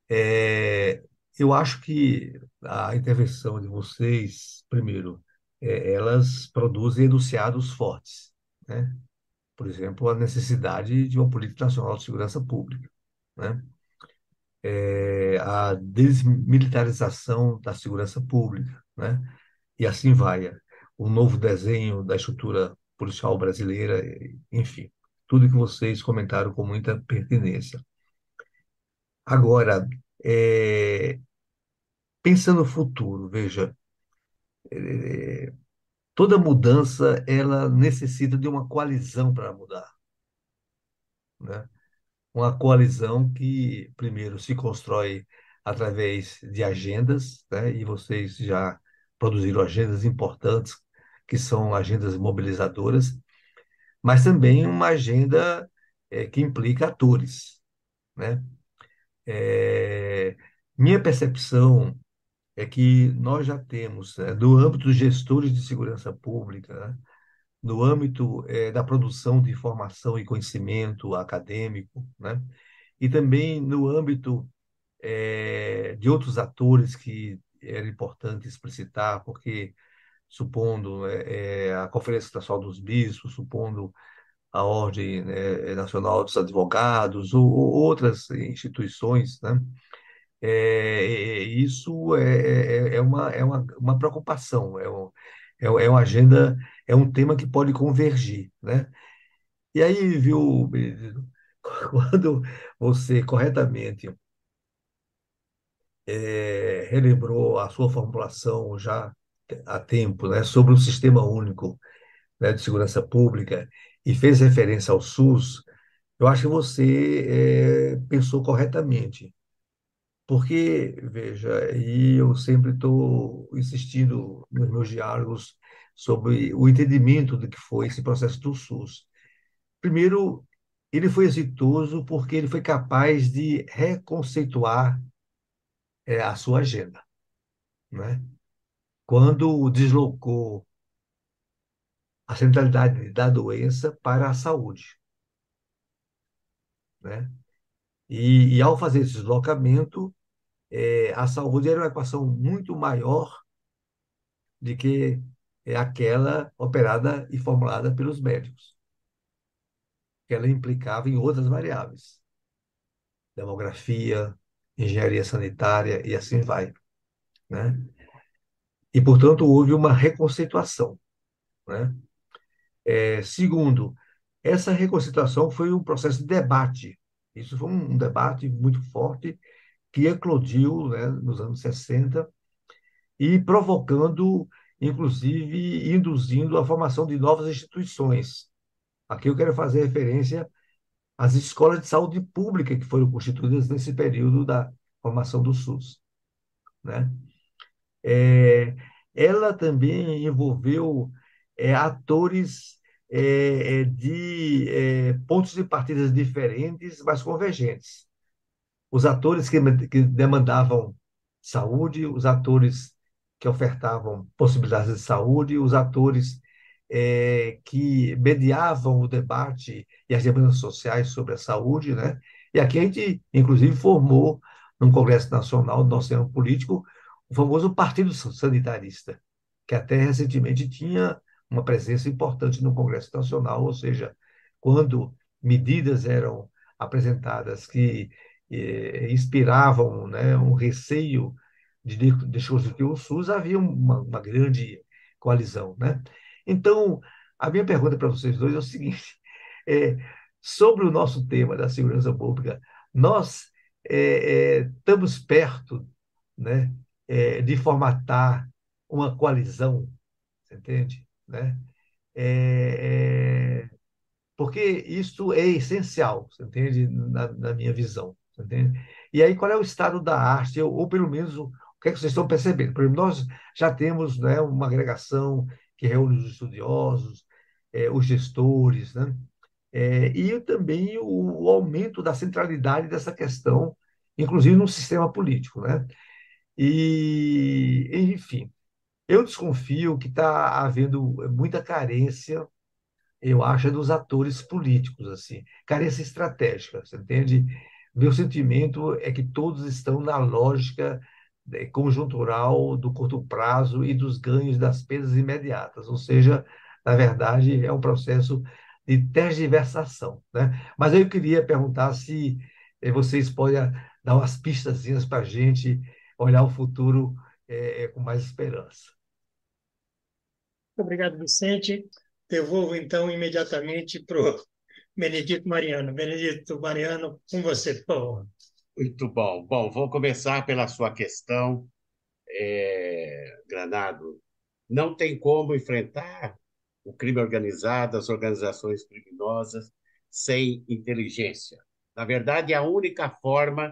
É, eu acho que a intervenção de vocês, primeiro, elas produzem enunciados fortes, né? Por exemplo, a necessidade de uma política nacional de segurança pública, né? A desmilitarização da segurança pública, né? E assim vai. O novo desenho da estrutura policial brasileira, enfim, tudo que vocês comentaram com muita pertinência. Agora, pensando no futuro, veja, toda mudança ela necessita de uma coalizão para mudar, né? Uma coalizão que, primeiro, se constrói através de agendas, né? E vocês já produziram agendas importantes, que são agendas mobilizadoras, mas também uma agenda que implica atores, né? É, minha percepção é que nós já temos, né, no âmbito dos gestores de segurança pública, né, no âmbito da produção de informação e conhecimento acadêmico, né, e também no âmbito de outros atores que era importante explicitar, porque supondo a Conferência Nacional dos Bispos, supondo a Ordem, né, Nacional dos Advogados ou outras instituições, né? Isso uma preocupação, é uma agenda, é um tema que pode convergir, né? E aí, viu, Benedito, quando você corretamente relembrou a sua formulação já há tempo, né, sobre o Sistema Único, né, de Segurança Pública e fez referência ao SUS, eu acho que você pensou corretamente. Porque, veja, e eu sempre estou insistindo nos meus diálogos sobre o entendimento do que foi esse processo do SUS. Primeiro, ele foi exitoso porque ele foi capaz de reconceituar a sua agenda, né? Quando deslocou a centralidade da doença para a saúde, né? E ao fazer esse deslocamento, a saúde era uma equação muito maior de que é aquela operada e formulada pelos médicos, que ela implicava em outras variáveis, demografia, engenharia sanitária e assim vai, né? E, portanto, houve uma reconceituação, né? Segundo, essa reconceituação foi um processo de debate. Isso foi um debate muito forte que eclodiu, né, nos anos 60 e provocando, inclusive, induzindo a formação de novas instituições. Aqui eu quero fazer referência às escolas de saúde pública que foram constituídas nesse período da formação do SUS, né? É, ela também envolveu atores de pontos de partida diferentes, mas convergentes. Os atores que demandavam saúde, os atores que ofertavam possibilidades de saúde, os atores que mediavam o debate e as demandas sociais sobre a saúde, né? E aqui a gente, inclusive, formou, no Congresso Nacional do nosso sistema político, o famoso Partido Sanitarista, que até recentemente tinha uma presença importante no Congresso Nacional, ou seja, quando medidas eram apresentadas que inspiravam, né, um receio de desconstruir o SUS, havia uma grande coalizão, né? Então, a minha pergunta para vocês dois é o seguinte: é, sobre o nosso tema da segurança pública, nós estamos perto, né, de formatar uma coalizão, você entende? Né? É, porque isso é essencial, você entende? Na minha visão, você entende? E aí, qual é o estado da arte, ou pelo menos o que é que vocês estão percebendo? Por exemplo, nós já temos, né, uma agregação que reúne os estudiosos, os gestores, né? E também o aumento da centralidade dessa questão, inclusive no sistema político, né? E, enfim, eu desconfio que está havendo muita carência, eu acho, é dos atores políticos, assim, carência estratégica, você entende? Meu sentimento é que todos estão na lógica conjuntural do curto prazo e dos ganhos das perdas imediatas, ou seja, na verdade, é um processo de tergiversação, né? Mas eu queria perguntar se vocês podem dar umas pistazinhas para a gente olhar o futuro com mais esperança. Obrigado, Vicente. Devolvo, então, imediatamente para o Benedito Mariano. Benedito Mariano, com você, por favor. Muito bom. Bom, vou começar pela sua questão, Granado. Não tem como enfrentar o crime organizado, as organizações criminosas, sem inteligência. Na verdade, é a única forma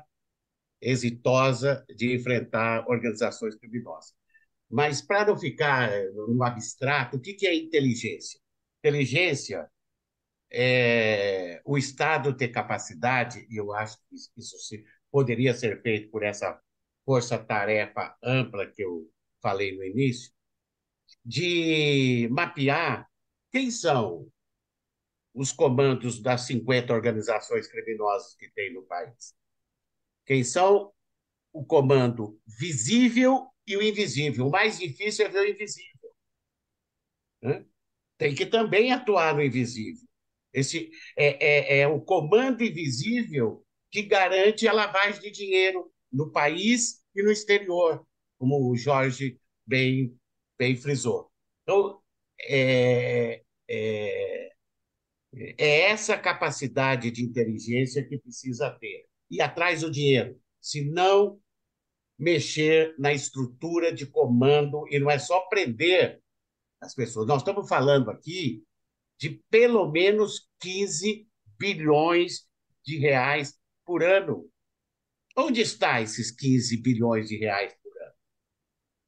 exitosa de enfrentar organizações criminosas. Mas, para não ficar no abstrato, o que é inteligência? Inteligência é o Estado ter capacidade, e eu acho que isso poderia ser feito por essa força-tarefa ampla que eu falei no início, de mapear quem são os comandos das 50 organizações criminosas que tem no país. Quem são o comando visível e o invisível. O mais difícil é ver o invisível, né? Tem que também atuar no invisível. Esse é o comando invisível que garante a lavagem de dinheiro no país e no exterior, como o Jorge bem frisou. Então, é, é, é essa capacidade de inteligência que precisa ter. E atrás do dinheiro. Se não mexer na estrutura de comando, e não é só prender as pessoas. Nós estamos falando aqui de pelo menos 15 bilhões de reais por ano. Onde está esses 15 bilhões de reais por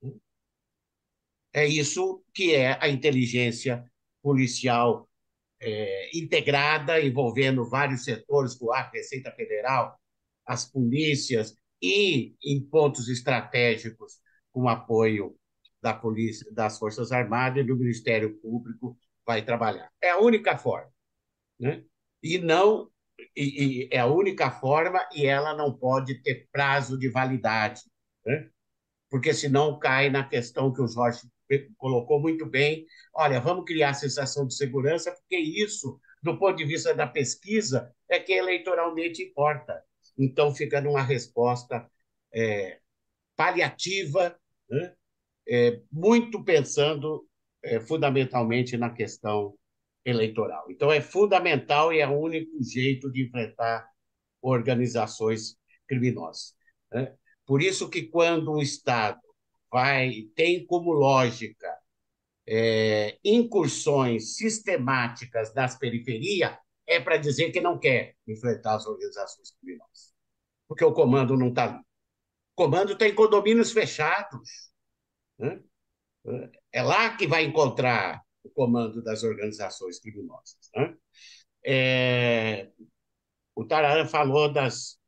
ano? É isso que é a inteligência policial integrada, envolvendo vários setores, com a Receita Federal, as polícias e em pontos estratégicos com apoio da polícia, das Forças Armadas e do Ministério Público vai trabalhar. É a única forma, né? E não é a única forma e ela não pode ter prazo de validade, né? Porque senão cai na questão que o Jorge colocou muito bem. Olha, vamos criar a sensação de segurança, porque isso, do ponto de vista da pesquisa, é que eleitoralmente importa. Então, fica numa resposta paliativa, né? Muito pensando fundamentalmente na questão eleitoral. Então, é fundamental e é o único jeito de enfrentar organizações criminosas, né? Por isso que quando o Estado tem como lógica incursões sistemáticas nas periferias, é para dizer que não quer enfrentar as organizações criminosas, porque o comando não está ali. O comando tem condomínios fechados, né? É lá que vai encontrar o comando das organizações criminosas, né? O Tararã falou das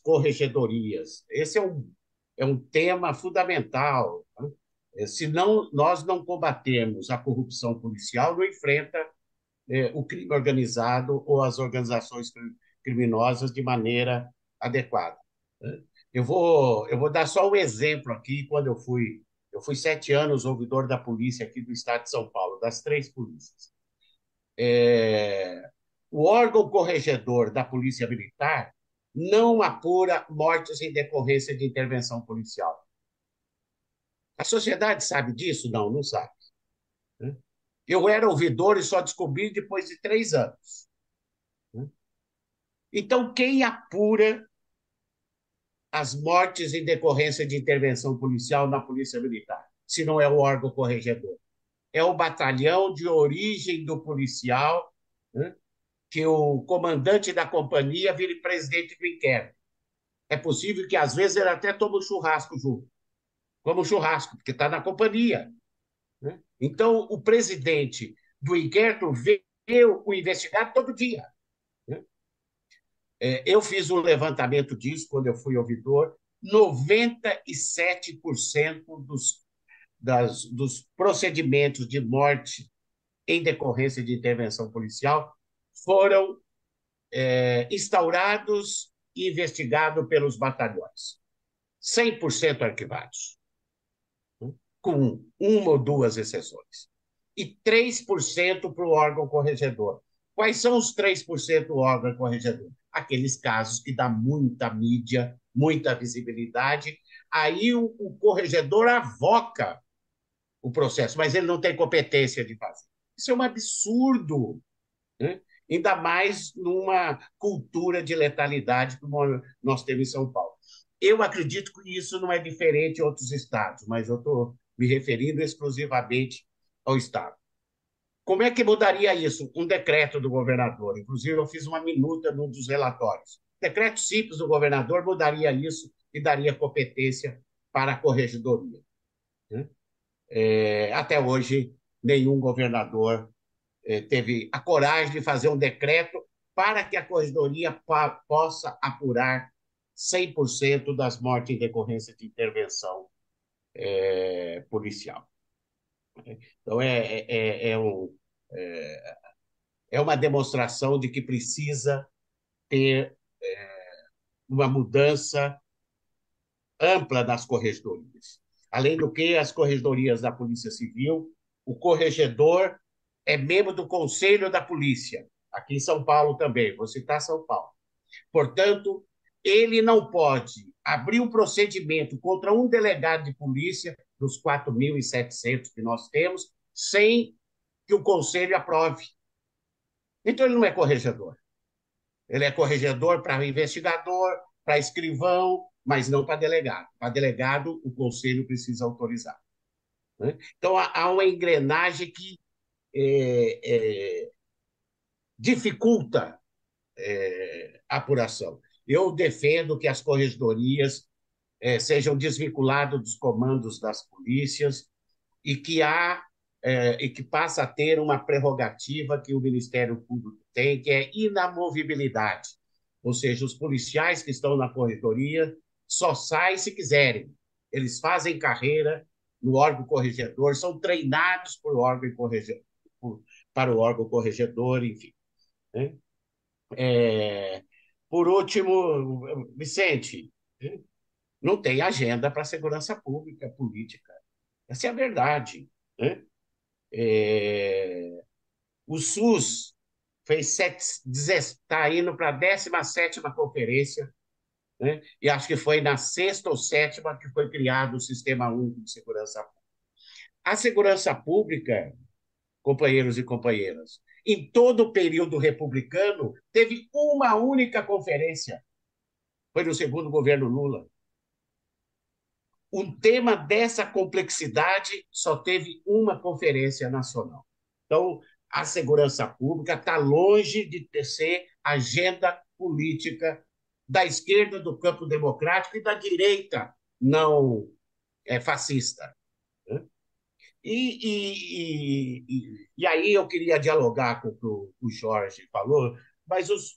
corregedorias. Esse é um tema fundamental, né? Se não, nós não combatemos a corrupção policial, não enfrenta o crime organizado ou as organizações criminosas de maneira adequada, né? Eu vou dar só um exemplo aqui. Eu fui 7 anos ouvidor da polícia aqui do estado de São Paulo, das 3 polícias. O órgão corregedor da Polícia Militar não apura mortes em decorrência de intervenção policial. A sociedade sabe disso? Não, não sabe, né? Eu era ouvidor e só descobri depois de 3 anos, né? Então, quem apura as mortes em decorrência de intervenção policial na Polícia Militar, se não é o órgão corregedor? É o batalhão de origem do policial, né? Que o comandante da companhia vire presidente do inquérito. É possível que, às vezes, ele até tome um churrasco junto. Como churrasco, porque está na companhia, né? Então, o presidente do inquérito vê o investigado todo dia, né? Eu fiz um levantamento disso quando eu fui ouvidor. 97% dos procedimentos de morte em decorrência de intervenção policial foram instaurados e investigados pelos batalhões. 100% arquivados, com uma ou duas exceções. E 3% para o órgão corregedor. Quais são os 3% do órgão corregedor? Aqueles casos que dá muita mídia, muita visibilidade. Aí o corregedor avoca o processo, mas ele não tem competência de fazer. Isso é um absurdo, né? Ainda mais numa cultura de letalidade como nós temos em São Paulo. Eu acredito que isso não é diferente em outros estados, mas eu estou me referindo exclusivamente ao estado. Como é que mudaria isso? Um decreto do governador. Inclusive, eu fiz uma minuta num dos relatórios. Decreto simples do governador mudaria isso e daria competência para a corregedoria, né? Até hoje, nenhum governador teve a coragem de fazer um decreto para que a corregedoria possa apurar 100% das mortes em decorrência de intervenção policial. Então, é uma demonstração de que precisa ter uma mudança ampla nas corregedorias. Além do que, as corregedorias da Polícia Civil, o corregedor é membro do Conselho da Polícia, aqui em São Paulo também, vou citar São Paulo. Portanto, ele não pode abrir um procedimento contra um delegado de polícia, dos 4.700 que nós temos, sem que o Conselho aprove. Então, ele não é corregedor. Ele é corregedor para investigador, para escrivão, mas não para delegado. Para delegado, o Conselho precisa autorizar. Né? Então, há uma engrenagem que dificulta a apuração. Eu defendo que as corregedorias sejam desvinculadas dos comandos das polícias e que passa a ter uma prerrogativa que o Ministério Público tem, que é inamovibilidade. Ou seja, os policiais que estão na corredoria só saem se quiserem. Eles fazem carreira no órgão corregedor, são treinados para o órgão corregedor, enfim. Né? Por último, Vicente, não tem agenda para a segurança pública, política. Essa é a verdade. Né? O SUS está indo para a 17ª conferência, né? E acho que foi na 6ª ou 7ª que foi criado o Sistema Único de Segurança Pública. A segurança pública, companheiros e companheiras, em todo o período republicano, teve uma única conferência. Foi no segundo governo Lula. Um tema dessa complexidade só teve uma conferência nacional. Então, a segurança pública está longe de ser agenda política da esquerda do campo democrático e da direita não fascista. E aí eu queria dialogar com o que o Jorge falou, mas os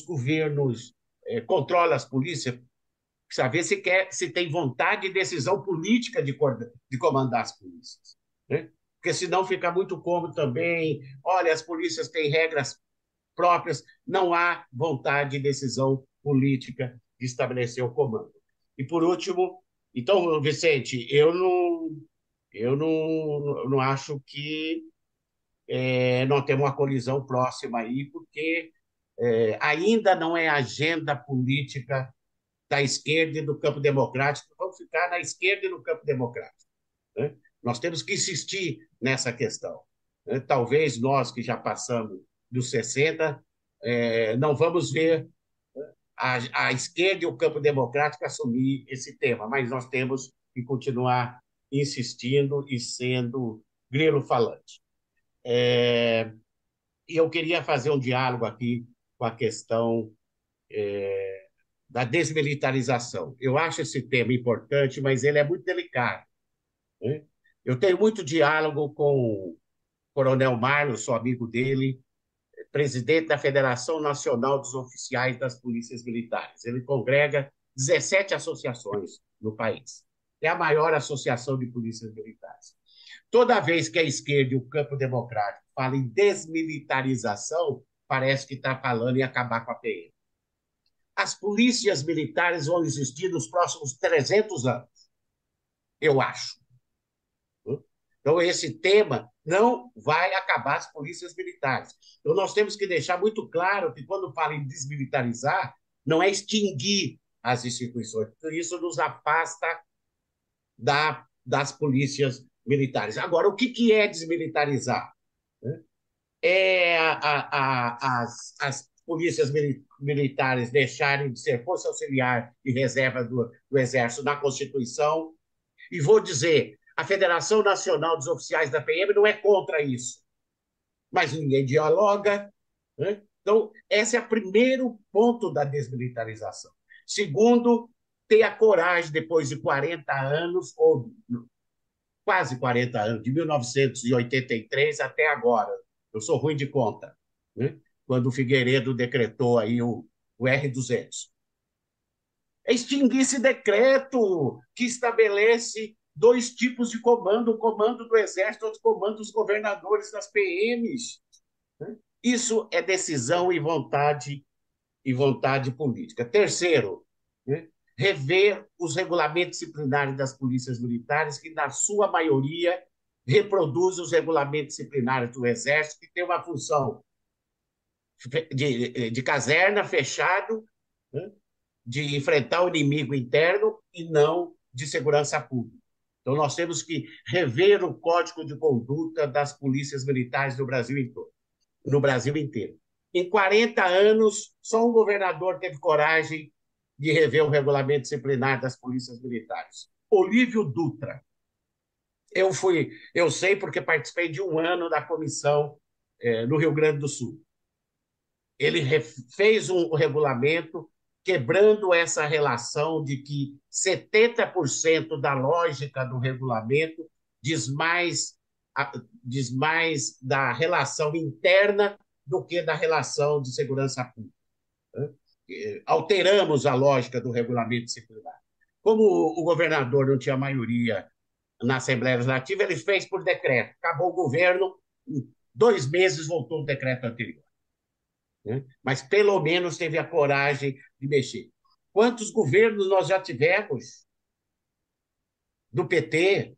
governos controlam as polícias, precisa ver se tem vontade e decisão política de comandar as polícias. Né? Porque senão fica muito cômodo também, olha, as polícias têm regras próprias, não há vontade e decisão política de estabelecer o comando. E, por último, então, Vicente, eu não acho que não temos uma colisão próxima aí, porque ainda não é agenda política da esquerda e do campo democrático, vamos ficar na esquerda e no campo democrático. Né? Nós temos que insistir nessa questão. Né? Talvez nós que já passamos dos 60, não vamos ver a esquerda e o campo democrático assumir esse tema, mas nós temos que continuar insistindo e sendo grilo falante. E eu queria fazer um diálogo aqui com a questão da desmilitarização. Eu acho esse tema importante, mas ele é muito delicado. Né? Eu tenho muito diálogo com o Coronel Marlos, sou amigo dele, presidente da Federação Nacional dos Oficiais das Polícias Militares. Ele congrega 17 associações no país. É a maior associação de polícias militares. Toda vez que a esquerda e o campo democrático falam em desmilitarização, parece que está falando em acabar com a PM. As polícias militares vão existir nos próximos 300 anos, eu acho. Então, esse tema não vai acabar as polícias militares. Então, nós temos que deixar muito claro que, quando fala em desmilitarizar, não é extinguir as instituições. Isso nos afasta das polícias militares. Agora, o que é desmilitarizar? As polícias militares deixarem de ser força auxiliar e reserva do Exército na Constituição. E vou dizer, a Federação Nacional dos Oficiais da PM não é contra isso, mas ninguém dialoga. Né? Então, esse é o primeiro ponto da desmilitarização. Segundo, ter a coragem, depois de 40 anos, ou quase 40 anos, de 1983 até agora, eu sou ruim de conta, né? Quando o Figueiredo decretou aí o R200. É extinguir esse decreto que estabelece dois tipos de comando, o comando do Exército e o comando dos governadores das PMs. Isso é decisão e vontade política. Terceiro, né, rever os regulamentos disciplinares das polícias militares, que, na sua maioria, reproduzem os regulamentos disciplinares do Exército, que tem uma função de caserna, fechado, né, de enfrentar o inimigo interno e não de segurança pública. Então, nós temos que rever o código de conduta das polícias militares no Brasil inteiro. Em 40 anos, só um governador teve coragem de rever o regulamento disciplinar das polícias militares. Olívio Dutra. Eu sei porque participei de um ano da comissão no Rio Grande do Sul. Ele fez um regulamento quebrando essa relação de que 70% da lógica do regulamento diz mais da relação interna do que da relação de segurança pública. Alteramos a lógica do regulamento disciplinar. Como o governador não tinha maioria na Assembleia Legislativa, ele fez por decreto. Acabou o governo, em 2 meses voltou o decreto anterior. Mas pelo menos teve a coragem de mexer. Quantos governos nós já tivemos do PT,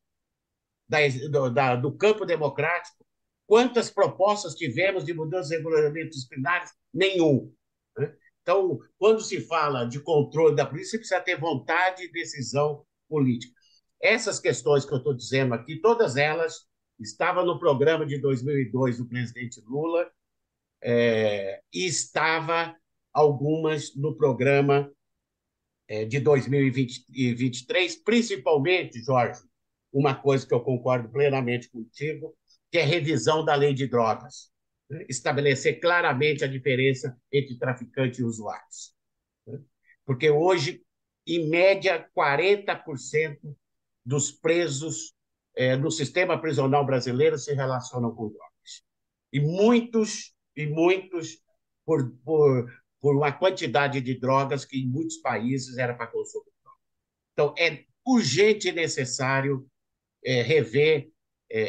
do campo democrático? Quantas propostas tivemos de mudança de regulamentos disciplinares? Nenhum. Então, quando se fala de controle da polícia, precisa ter vontade e decisão política. Essas questões que eu estou dizendo aqui, todas elas estavam no programa de 2002 do presidente Lula, e estava algumas no programa de 2023, principalmente, Jorge, uma coisa que eu concordo plenamente contigo, que é a revisão da lei de drogas. Estabelecer claramente a diferença entre traficante e usuários. Porque hoje, em média, 40% dos presos no sistema prisional brasileiro se relacionam com drogas. E muitos por uma quantidade de drogas que em muitos países era para consumo. Então, é urgente e necessário rever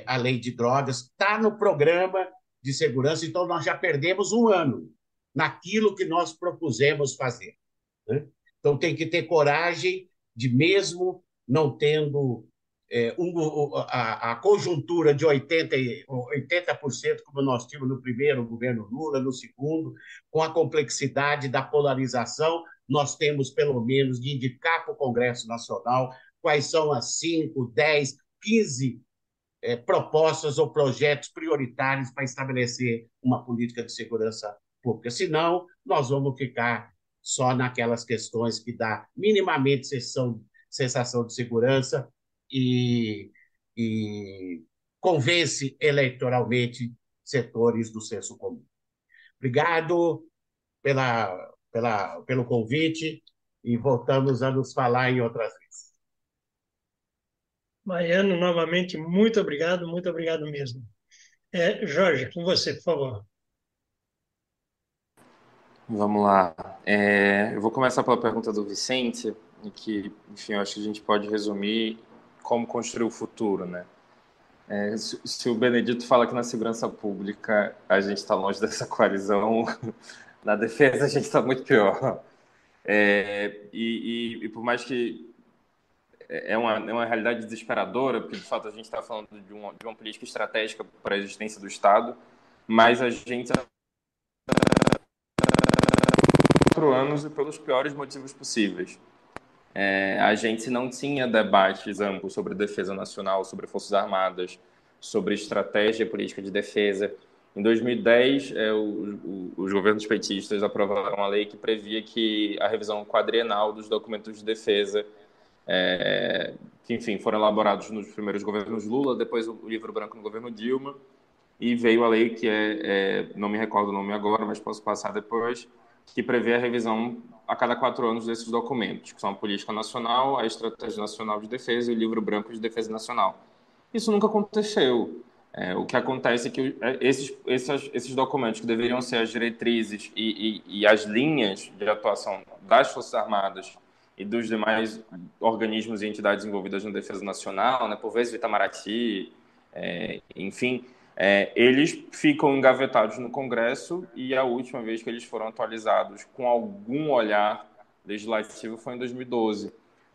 a lei de drogas. Está no programa de segurança, então nós já perdemos um ano naquilo que nós propusemos fazer. Então, tem que ter coragem de, mesmo não tendo a conjuntura de 80%, como nós tínhamos no primeiro governo Lula, no segundo, com a complexidade da polarização, nós temos, pelo menos, de indicar para o Congresso Nacional quais são as 5, 10, 15 propostas ou projetos prioritários para estabelecer uma política de segurança pública. Senão, nós vamos ficar só naquelas questões que dá minimamente sensação de segurança e convence eleitoralmente setores do senso comum. Obrigado pelo convite e voltamos a nos falar em outras vezes. Mariano, novamente, muito obrigado mesmo. Jorge, com você, por favor. Vamos lá. Eu vou começar pela pergunta do Vicente, em que, enfim, eu acho que a gente pode resumir como construir o futuro, né? Se o Benedito fala que na segurança pública a gente está longe dessa coalizão, na defesa a gente está muito pior. E por mais que é uma realidade desesperadora, porque de fato a gente está falando de uma política estratégica para a existência do Estado, mas a gente 4 anos e pelos piores motivos possíveis. A gente não tinha debates amplos sobre defesa nacional, sobre forças armadas, sobre estratégia política de defesa. Em 2010, os governos petistas aprovaram uma lei que previa que a revisão quadrienal dos documentos de defesa, que, enfim, foram elaborados nos primeiros governos Lula, depois o livro branco no governo Dilma, e veio a lei que não me recordo o nome agora, mas posso passar depois, que prevê a revisão a cada 4 anos desses documentos, que são a Política Nacional, a Estratégia Nacional de Defesa e o Livro Branco de Defesa Nacional. Isso nunca aconteceu. O que acontece é que esses documentos que deveriam ser as diretrizes e as linhas de atuação das Forças Armadas e dos demais organismos e entidades envolvidas na defesa nacional, né, por vezes o Itamaraty, enfim, eles ficam engavetados no Congresso, e a última vez que eles foram atualizados com algum olhar legislativo foi em 2012.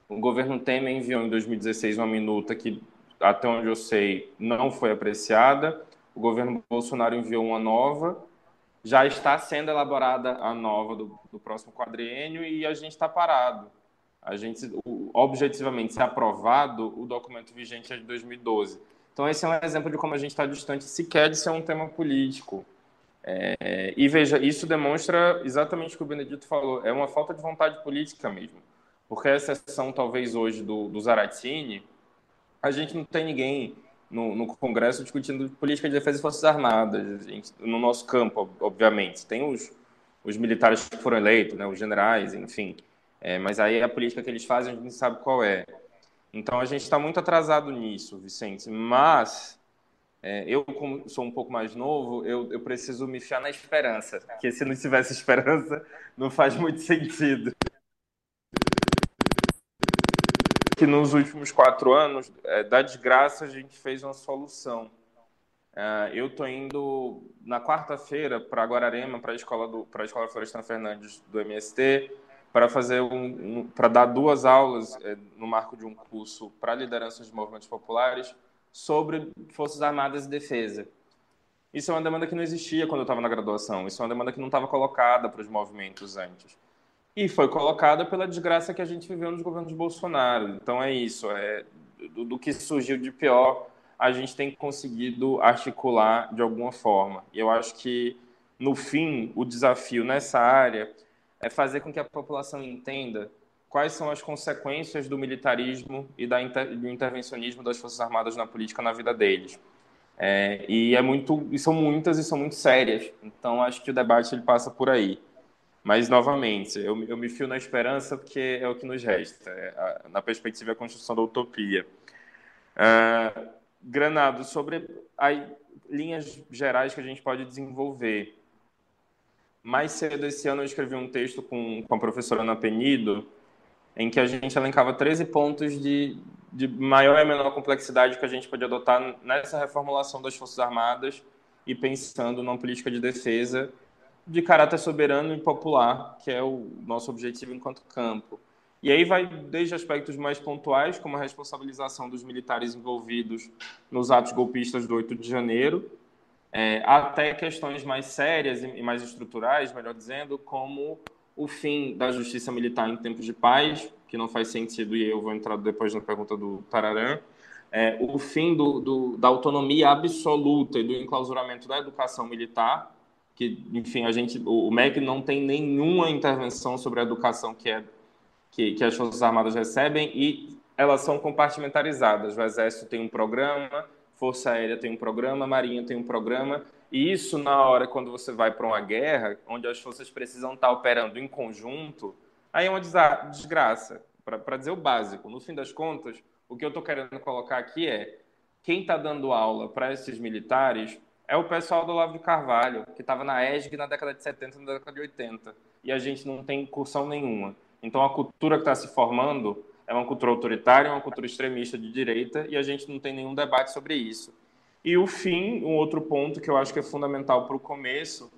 O governo Temer enviou em 2016 uma minuta que, até onde eu sei, não foi apreciada. O governo Bolsonaro enviou uma nova. Já está sendo elaborada a nova do próximo quadriênio e a gente está parado. Objetivamente, se aprovado, o documento vigente é de 2012. Então, esse é um exemplo de como a gente está distante sequer de ser um tema político. E veja, isso demonstra exatamente o que o Benedito falou, é uma falta de vontade política mesmo. Porque a exceção, talvez, hoje do Zaratini, a gente não tem ninguém no Congresso discutindo política de defesa e forças armadas, no nosso campo, obviamente. Tem os militares que foram eleitos, né, os generais, enfim. Mas aí a política que eles fazem, a gente não sabe qual é. Então, a gente está muito atrasado nisso, Vicente. Mas eu, como sou um pouco mais novo, eu preciso me fiar na esperança. Porque se não tivesse esperança, não faz muito sentido. Que nos últimos 4 anos, da desgraça, a gente fez uma solução. Eu estou indo na quarta-feira para Guararema, para a escola Florestan Fernandes do MST, para fazer para dar 2 aulas no marco de um curso para lideranças de movimentos populares sobre Forças Armadas e Defesa. Isso é uma demanda que não existia quando eu estava na graduação. Isso é uma demanda que não estava colocada para os movimentos antes. E foi colocada pela desgraça que a gente viveu nos governos Bolsonaro. Então é isso, do que surgiu de pior, a gente tem conseguido articular de alguma forma. E eu acho que, no fim, o desafio nessa área é fazer com que a população entenda quais são as consequências do militarismo e do intervencionismo das Forças Armadas na política na vida deles. E são muitas e são muito sérias. Então acho que o debate ele passa por aí. Mas, novamente, eu me fio na esperança porque é o que nos resta, na perspectiva da construção da utopia. Granado, sobre as linhas gerais que a gente pode desenvolver. Mais cedo esse ano eu escrevi um texto com a professora Ana Penido, em que a gente elencava 13 pontos de maior e menor complexidade que a gente pode adotar nessa reformulação das Forças Armadas e pensando numa política de defesa de caráter soberano e popular, que é o nosso objetivo enquanto campo. E aí vai desde aspectos mais pontuais, como a responsabilização dos militares envolvidos nos atos golpistas do 8 de janeiro, até questões mais sérias e mais estruturais, melhor dizendo, como o fim da justiça militar em tempos de paz, que não faz sentido, e eu vou entrar depois na pergunta do Tararã, o fim da autonomia absoluta e do enclausuramento da educação militar, que, enfim, o MEC não tem nenhuma intervenção sobre a educação que as Forças Armadas recebem e elas são compartimentalizadas. O Exército tem um programa, Força Aérea tem um programa, Marinha tem um programa, e isso na hora quando você vai para uma guerra, onde as forças precisam estar operando em conjunto, aí é uma desgraça, para dizer o básico. No fim das contas, o que eu estou querendo colocar aqui é quem está dando aula para esses militares é o pessoal do Olavo de Carvalho, que estava na ESG na década de 70 e na década de 80. E a gente não tem incursão nenhuma. Então, a cultura que está se formando é uma cultura autoritária, uma cultura extremista de direita, e a gente não tem nenhum debate sobre isso. E o fim, um outro ponto que eu acho que é fundamental para o começo,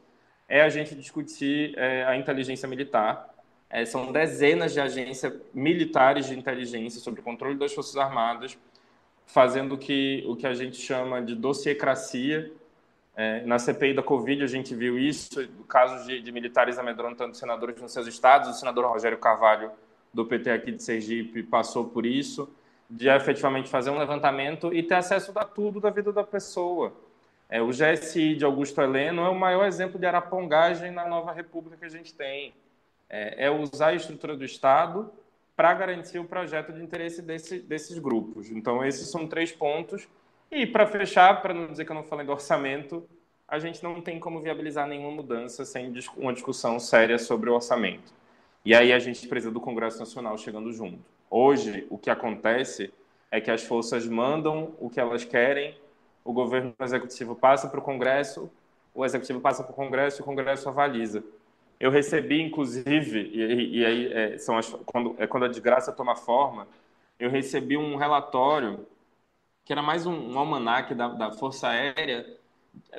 é a gente discutir a inteligência militar. São dezenas de agências militares de inteligência sobre o controle das Forças Armadas, fazendo o que a gente chama de dossiecracia. Na CPI da Covid, a gente viu isso, casos de militares amedrontando senadores nos seus estados. O senador Rogério Carvalho, do PT aqui de Sergipe, passou por isso, de efetivamente fazer um levantamento e ter acesso a tudo da vida da pessoa. O GSI de Augusto Heleno é o maior exemplo de arapongagem na nova república que a gente tem. Usar a estrutura do Estado para garantir o projeto de interesse desses grupos. Então, esses são 3 pontos. E, para fechar, para não dizer que eu não falei do orçamento, a gente não tem como viabilizar nenhuma mudança sem uma discussão séria sobre o orçamento. E aí a gente precisa do Congresso Nacional chegando junto. Hoje, o que acontece é que as forças mandam o que elas querem, o governo executivo passa para o Congresso, o executivo passa para o Congresso e o Congresso avaliza. Eu recebi, inclusive, e aí quando a desgraça toma forma, eu recebi um relatório que era mais um almanaque da Força Aérea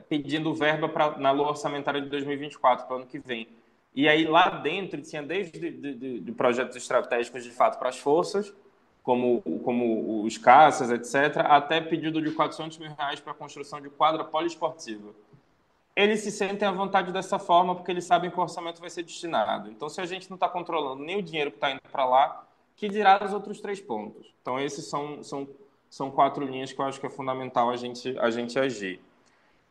pedindo verba na lua orçamentária de 2024, para o ano que vem. E aí lá dentro tinha desde de projetos estratégicos de fato para as forças, como os caças, etc., até pedido de R$ 400 mil para a construção de quadra poliesportiva. Eles se sentem à vontade dessa forma porque eles sabem que o orçamento vai ser destinado. Então, se a gente não está controlando nem o dinheiro que está indo para lá, que dirá os outros 3 pontos. Então, esses são 4 linhas que eu acho que é fundamental a gente agir.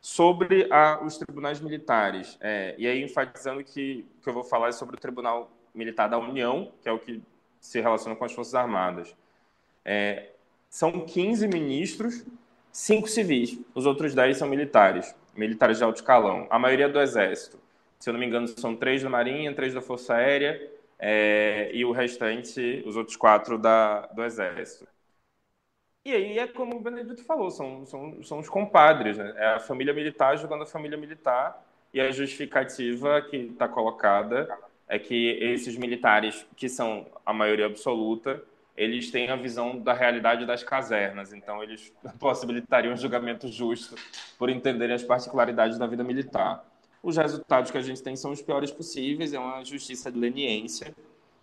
Sobre os tribunais militares, e aí enfatizando que o que eu vou falar é sobre o Tribunal Militar da União, que é o que se relaciona com as Forças Armadas. São 15 ministros, 5 civis, os outros 10 são militares de alto escalão, a maioria do Exército. Se eu não me engano, são 3 da Marinha, 3 da Força Aérea e o restante, os outros 4 do Exército. E aí é como o Benedito falou, são os compadres, né? É a família militar jogando a família militar, e a justificativa que está colocada é que esses militares, que são a maioria absoluta, eles têm a visão da realidade das casernas, então eles possibilitariam um julgamento justo por entenderem as particularidades da vida militar. Os resultados que a gente tem são os piores possíveis, é uma justiça de leniência,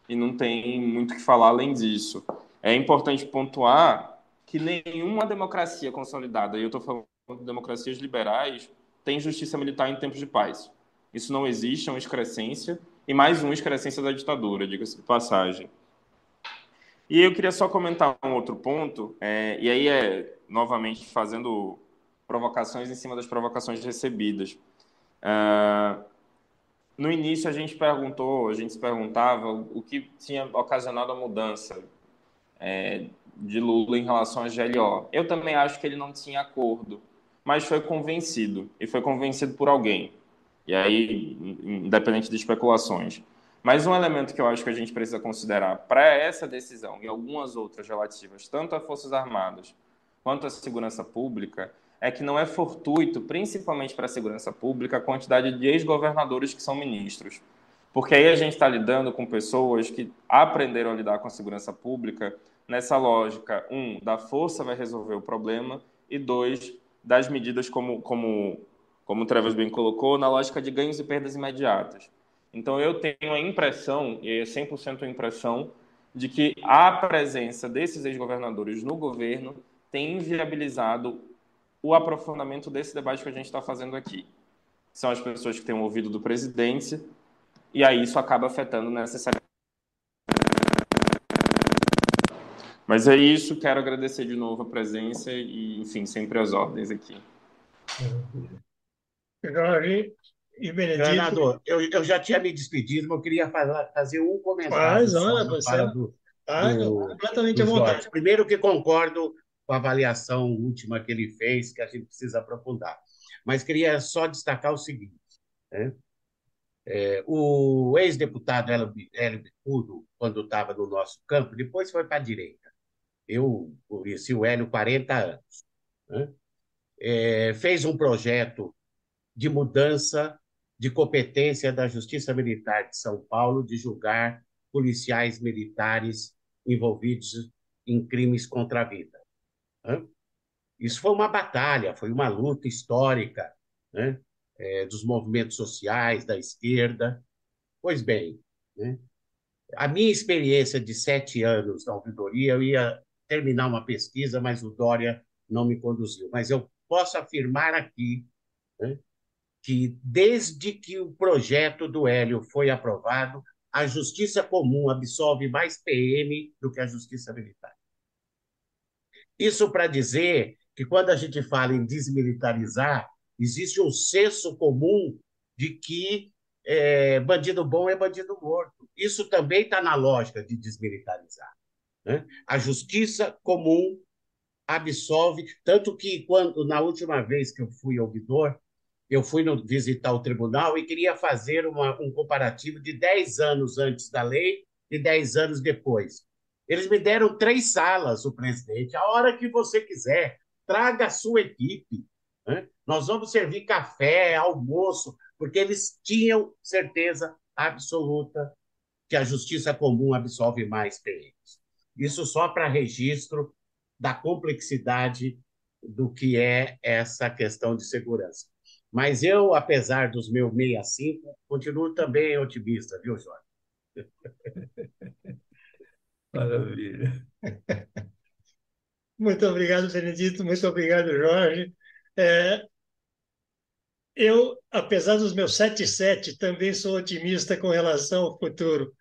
e não tem muito o que falar além disso. É importante pontuar que nenhuma democracia consolidada, e eu estou falando de democracias liberais, tem justiça militar em tempos de paz. Isso não existe, é uma excrescência, e mais uma excrescência da ditadura, diga-se de passagem. E eu queria só comentar um outro ponto, e aí novamente fazendo provocações em cima das provocações recebidas. No início a gente se perguntava o que tinha ocasionado a mudança de Lula em relação à GLO. Eu também acho que ele não tinha acordo, mas foi convencido, e foi convencido por alguém. E aí, independente de especulações. Mas um elemento que eu acho que a gente precisa considerar para essa decisão e algumas outras relativas, tanto às Forças Armadas quanto à segurança pública, é que não é fortuito, principalmente para a segurança pública, a quantidade de ex-governadores que são ministros. Porque aí a gente está lidando com pessoas que aprenderam a lidar com a segurança pública nessa lógica, da força vai resolver o problema, e 2, das medidas, como o Trevas bem colocou, na lógica de ganhos e perdas imediatas. Então eu tenho a impressão, e é 100% a impressão, de que a presença desses ex-governadores no governo tem inviabilizado o aprofundamento desse debate que a gente está fazendo aqui. São as pessoas que têm o ouvido do presidente, e aí isso acaba afetando necessariamente. Mas é isso, quero agradecer de novo a presença e, enfim, sempre as ordens aqui. Jorge e Benedito. Governador, eu já tinha me despedido, mas eu queria fazer um comentário só na fala do completamente à vontade. Jorge. Primeiro que concordo com a avaliação última que ele fez, que a gente precisa aprofundar. Mas queria só destacar o seguinte, né? O ex-deputado Hélio Bicudo, quando estava no nosso campo, depois foi para a direita. Eu conheci o Hélio 40 anos. Né? Fez um projeto de mudança de competência da Justiça Militar de São Paulo de julgar policiais militares envolvidos em crimes contra a vida. Né? Isso foi uma batalha, foi uma luta histórica, né? Dos movimentos sociais, da esquerda. Pois bem, né? A minha experiência de 7 anos na ouvidoria, eu ia terminar uma pesquisa, mas o Dória não me conduziu. Mas eu posso afirmar aqui, né, que desde que o projeto do Hélio foi aprovado, a Justiça Comum absolve mais PM do que a Justiça Militar. Isso para dizer que quando a gente fala em desmilitarizar, existe um senso comum de que bandido bom é bandido morto. Isso também está na lógica de desmilitarizar. Né? A justiça comum absolve, tanto que na última vez que eu fui ouvidor, eu fui visitar o tribunal e queria fazer um comparativo de 10 anos antes da lei e 10 anos depois. Eles me deram 3 salas, o presidente, a hora que você quiser, traga a sua equipe. Né? Nós vamos servir café, almoço, porque eles tinham certeza absoluta que a justiça comum absolve mais PMs. Isso só para registro da complexidade do que é essa questão de segurança. Mas eu, apesar dos meus 65, continuo também otimista, viu, Jorge? Maravilha. Muito obrigado, Benedito. Muito obrigado, Jorge. É, eu, apesar dos meus 77, também sou otimista com relação ao futuro.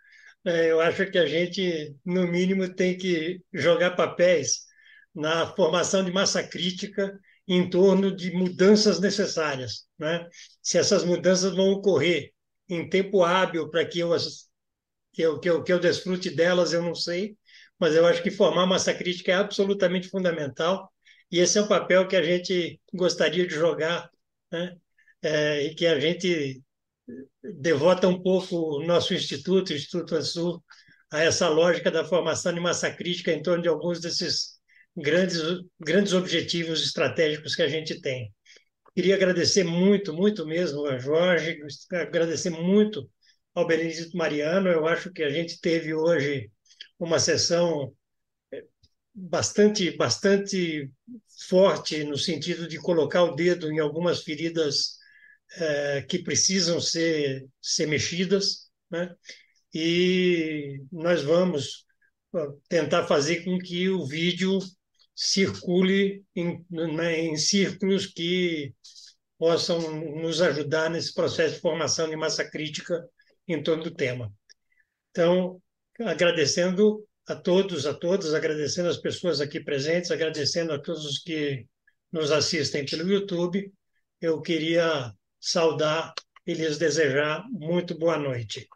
Eu acho que a gente, no mínimo, tem que jogar papéis na formação de massa crítica em torno de mudanças necessárias, né? Se essas mudanças vão ocorrer em tempo hábil para que eu desfrute delas, eu não sei, mas eu acho que formar massa crítica é absolutamente fundamental e esse é um papel que a gente gostaria de jogar, né? E que a gente devota um pouco o nosso instituto, o Instituto Azul, a essa lógica da formação de massa crítica em torno de alguns desses grandes objetivos estratégicos que a gente tem. Queria agradecer muito, muito mesmo a Jorge, agradecer muito ao Benedito Mariano. Eu acho que a gente teve hoje uma sessão bastante forte no sentido de colocar o dedo em algumas feridas que precisam ser mexidas, né? E nós vamos tentar fazer com que o vídeo circule em círculos que possam nos ajudar nesse processo de formação de massa crítica em torno do tema. Então, agradecendo a todos, a todas, agradecendo as pessoas aqui presentes, agradecendo a todos os que nos assistem pelo YouTube, eu queria saudar e lhes desejar muito boa noite.